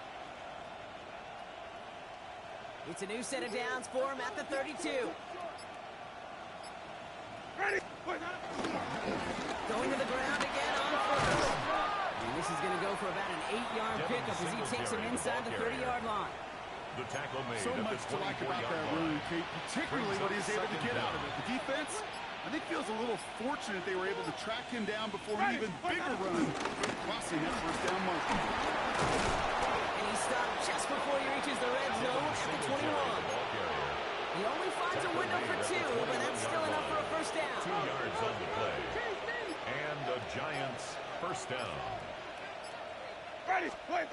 It's a new set of downs for him at the 32. Ready? Going to the ground again on 1st. And this is going to go for about an 8-yard pickup as he takes him inside the 30-yard line. The tackle made So much to like about that run, Kate, particularly what he's able to get out of it. The defense, I think, feels a little fortunate they were able to track him down before an even bigger run, crossing that first down mark. And he stopped just before he reaches the red zone at the 21. He only finds a window for 2, but that's still enough for a first down. 2 yards on the play. And the Giants' first down. Ready? Wait.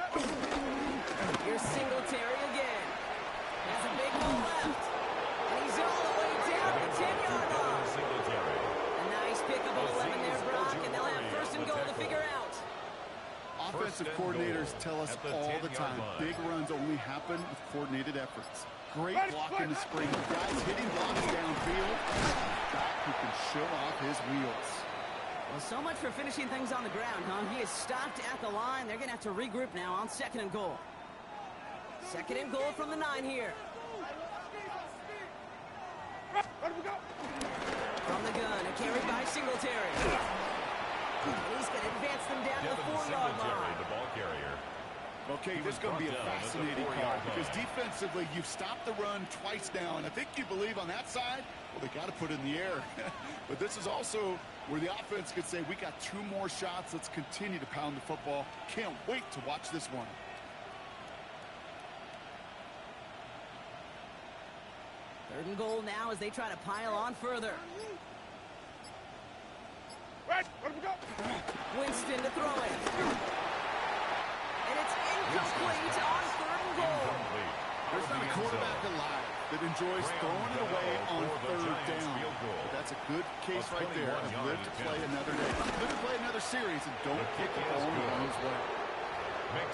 Here's Singletary again. Has a big hole left. And he's all the way down the 10-yard line. A nice pickup of 11 there, Brock, and they'll have 1st and goal to figure out. Offensive coordinators tell us all the time, big runs only happen with coordinated efforts. Great block in the spring. Guys hitting blocks downfield. Back who can show off his wheels. Well, so much for finishing things on the ground, huh? He is stopped at the line. They're going to have to regroup now on 2nd and goal. 2nd and goal from the 9 here. Where do we go? From the gun, a carry by Singletary. He's going to advance them down to the 4-yard line. The ball carrier. Okay, this is going to be a fascinating call because defensively you've stopped the run twice now, and I think you believe on that side, well, they got to put it in the air. But this is also where the offense could say, we got 2 more shots. Let's continue to pound the football. Can't wait to watch this one. Third and goal now as they try to pile on further. Right, where do we go? Winston to throw it. And it's incomplete on 3rd and goal. There's not a quarterback alive that enjoys throwing it away on 3rd down. But that's a good case right there of live to play another day. Live to play another series and don't kick the ball in harm's way.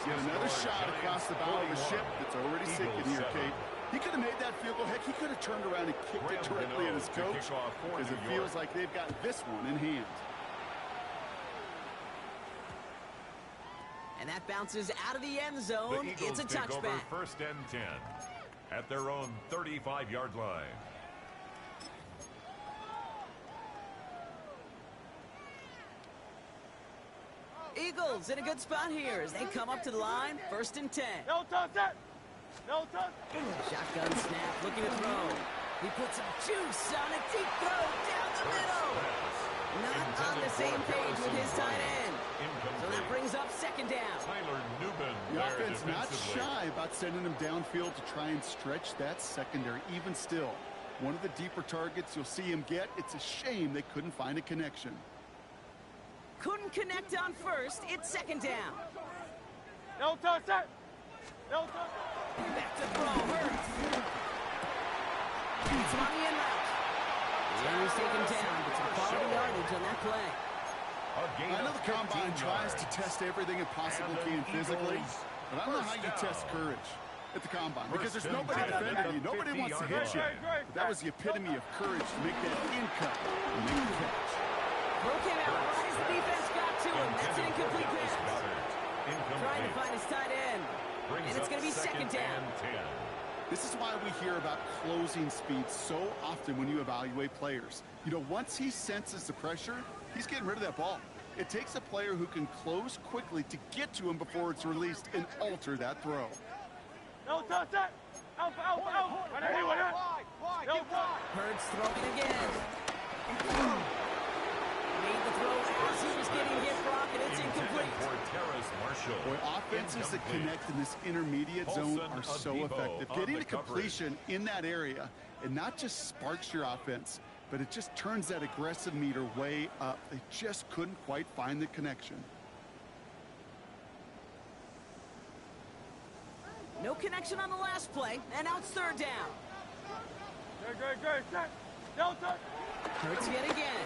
Get another shot across the bow of the ship that's already sinking here, Kate. He could have made that field goal. Heck, he could have turned around and kicked it directly at his coach because it feels like they've got this one in hand. And that bounces out of the end zone. It's a touchback. 1st and 10 at their own 35-yard line. Eagles in a good spot here as they come up to the line. 1st and 10. No touch that. No touch. Shotgun snap, looking to throw. He puts some juice on a deep throw down the middle. Not on the same page with his tight end. So that brings up 2nd down. Tyler Newman. The offense not shy about sending him downfield to try and stretch that secondary. Even still, one of the deeper targets you'll see him get. It's a shame they couldn't find a connection. Couldn't connect on 1st. It's 2nd down. No touch that. No touch. Back to throw. Hurts. Beats him on the in route. And he's taken down, but some quality yardage on that play. I know the Combine tries to test everything it possibly can physically, but I don't know how you test courage at the Combine because there's nobody defending you. Nobody wants to hit you. But that was the epitome of courage to make that in-cut and make the catch. Throw came out right as the defense got to him. That's an incomplete pass. Trying to find his tight end. And it's going to be 2nd down. This is why we hear about closing speed so often when you evaluate players. You know, once he senses the pressure, He's getting rid of that ball. It takes a player who can close quickly to get to him before it's released and alter that throw. No touch that. Alpha, alpha, alpha. Right here, right here. No touch. Hurts throwing again. Made the throw as he was getting hit, Brock, and it's incomplete. Boy, offenses that connect in this intermediate zone are so effective. Getting the completion in that area, it not just sparks your offense, but it just turns that aggressive meter way up. They just couldn't quite find the connection. No connection on the last play, and now it's third down. Great, set. No touch. Hurts yet again.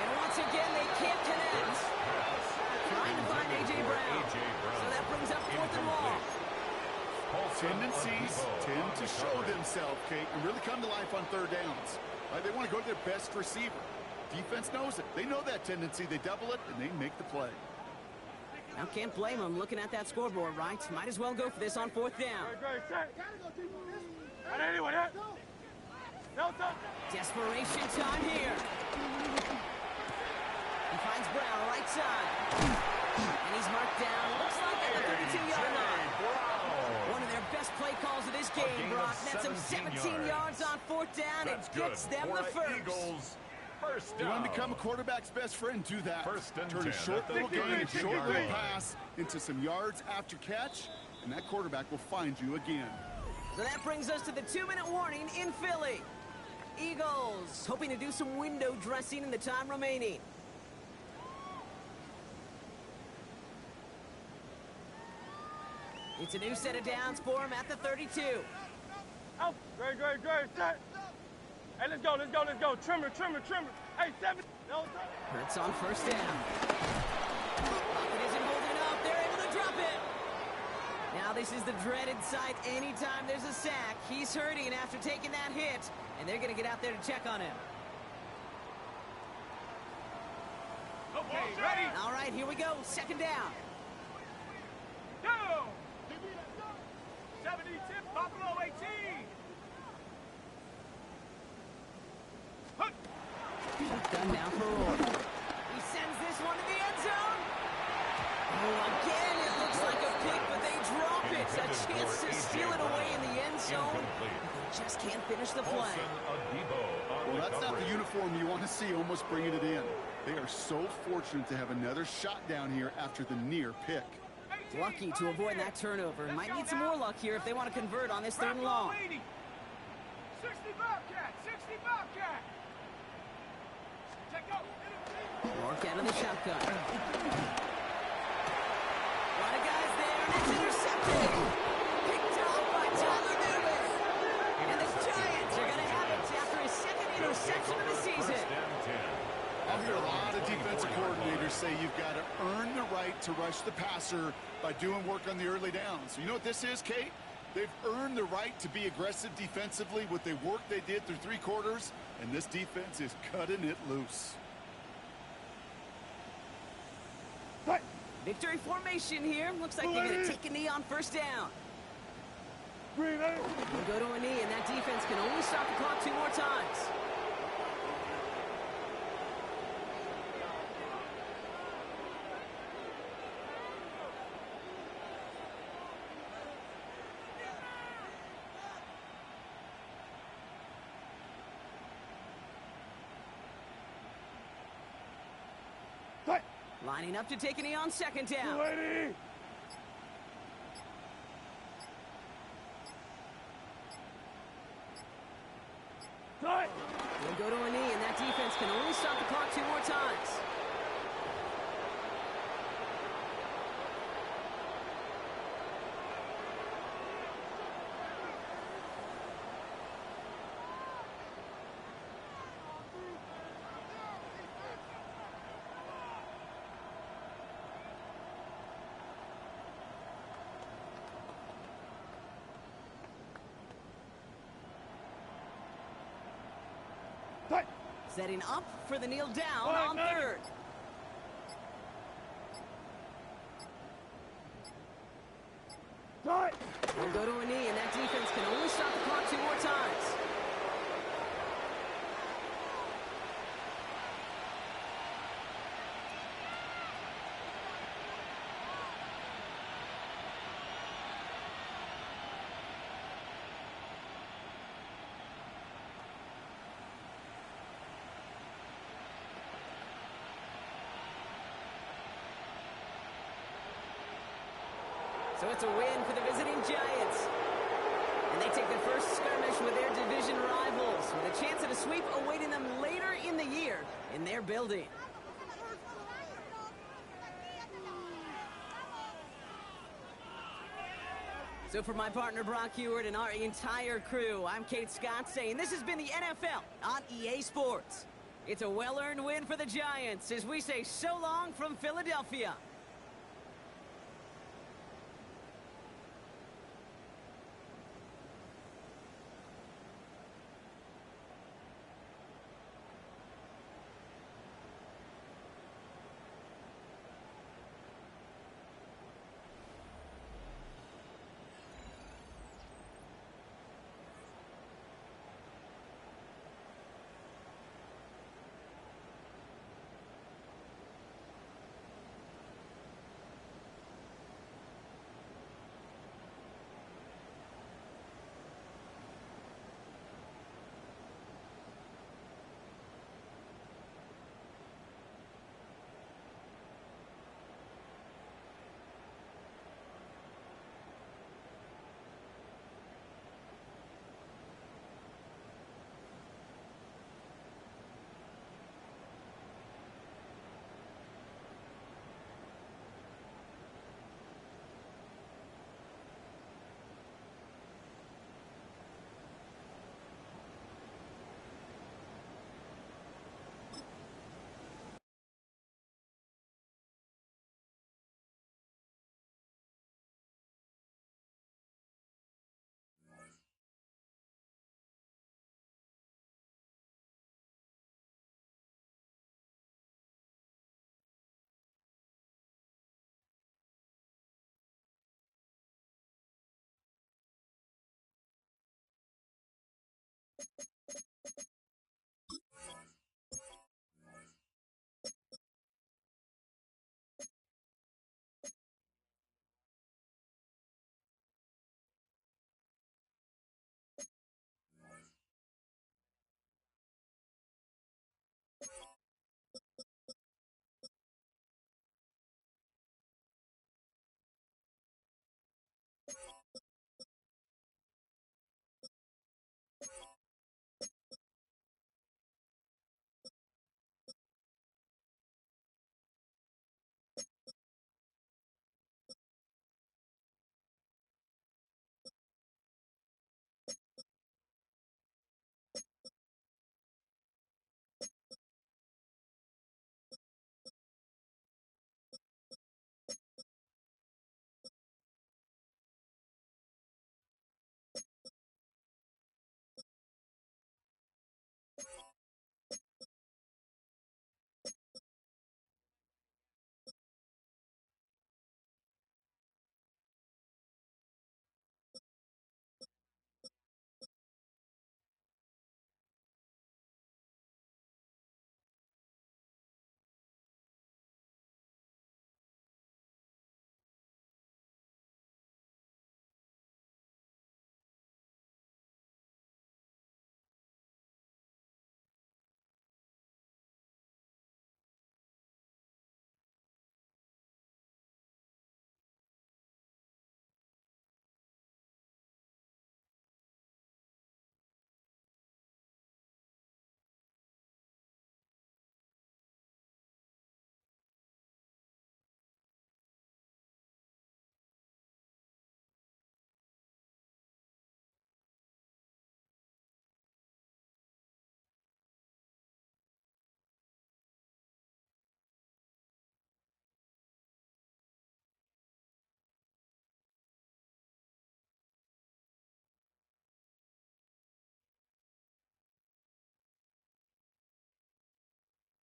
And once again, they can't connect. Trying to find A.J. Brown. So that brings up fourth and long. Tendencies tend to show themselves, Kate, and really come to life on third downs. They want to go to their best receiver. Defense knows it. They know that tendency. They double it, and they make the play. Now, can't blame them looking at that scoreboard, right? Might as well go for this on fourth down. Great, set. Right here, right here. No touch. Desperation time here. He finds Brown right side. And he's marked down. Looks like at the 32-yard line. One of their best play calls of this game, Brock. That's some 17 yards on fourth down. It gets them the first. Eagles. First You down. want to become a quarterback's best friend, do that. First and Turn a 10 short at the little gain, a short little 50-yard line. pass into some yards after catch, and that quarterback will find you again. So that brings us to the 2-minute warning in Philly. Eagles hoping to do some window dressing in the time remaining. It's a new set of downs for him at the 32. Out. Great, set. Hey, let's go. Trimmer. Hey, 7. No touch. Hurts on first down. Pocket isn't holding up. They're able to drop it. Now this is the dreaded sight anytime there's a sack. He's hurting after taking that hit, and they're going to get out there to check on him. Okay, ready? All right, here we go. Second down. Go. 70 tip, Buffalo 18. Done now for Roy. He sends this one to the end zone. Oh, again, it looks like a pick, but they drop it. A chance to steal it away in the end zone. They just can't finish the play. Well, that's not the uniform you want to see almost bringing it in. They are so fortunate to have another shot down here after the near pick. Lucky to avoid that turnover. Might need some more luck here if they want to convert on this third and long. 60 Bobcat. Mark out of the shotgun. A lot of guys there, and it's intercepted. Picked off by Tyler Newman. And the Giants are going to have it after his second interception of the season. I'll hear a lot of defensive coordinators say you've got to earn the right to rush the passer by doing work on the early downs. You know what this is, Kate? They've earned the right to be aggressive defensively with the work they did through 3 quarters, and this defense is cutting it loose. Victory formation here. Looks like they're going to take a knee on first down. Green, hey. They'll go to a knee, and that defense can only stop the clock 2 more times. Lining up to take a knee on second down. 280. They'll go to a knee, and that defense can only stop the clock 2 more times. Setting up for the kneel down on third. They'll go to a knee, and that defense can only stop the clock 2 more times. So it's a win for the visiting Giants. And they take their first skirmish with their division rivals, with a chance at a sweep awaiting them later in the year in their building. So for my partner Brock Heward and our entire crew, I'm Kate Scott saying this has been the NFL on EA Sports. It's a well-earned win for the Giants as we say so long from Philadelphia.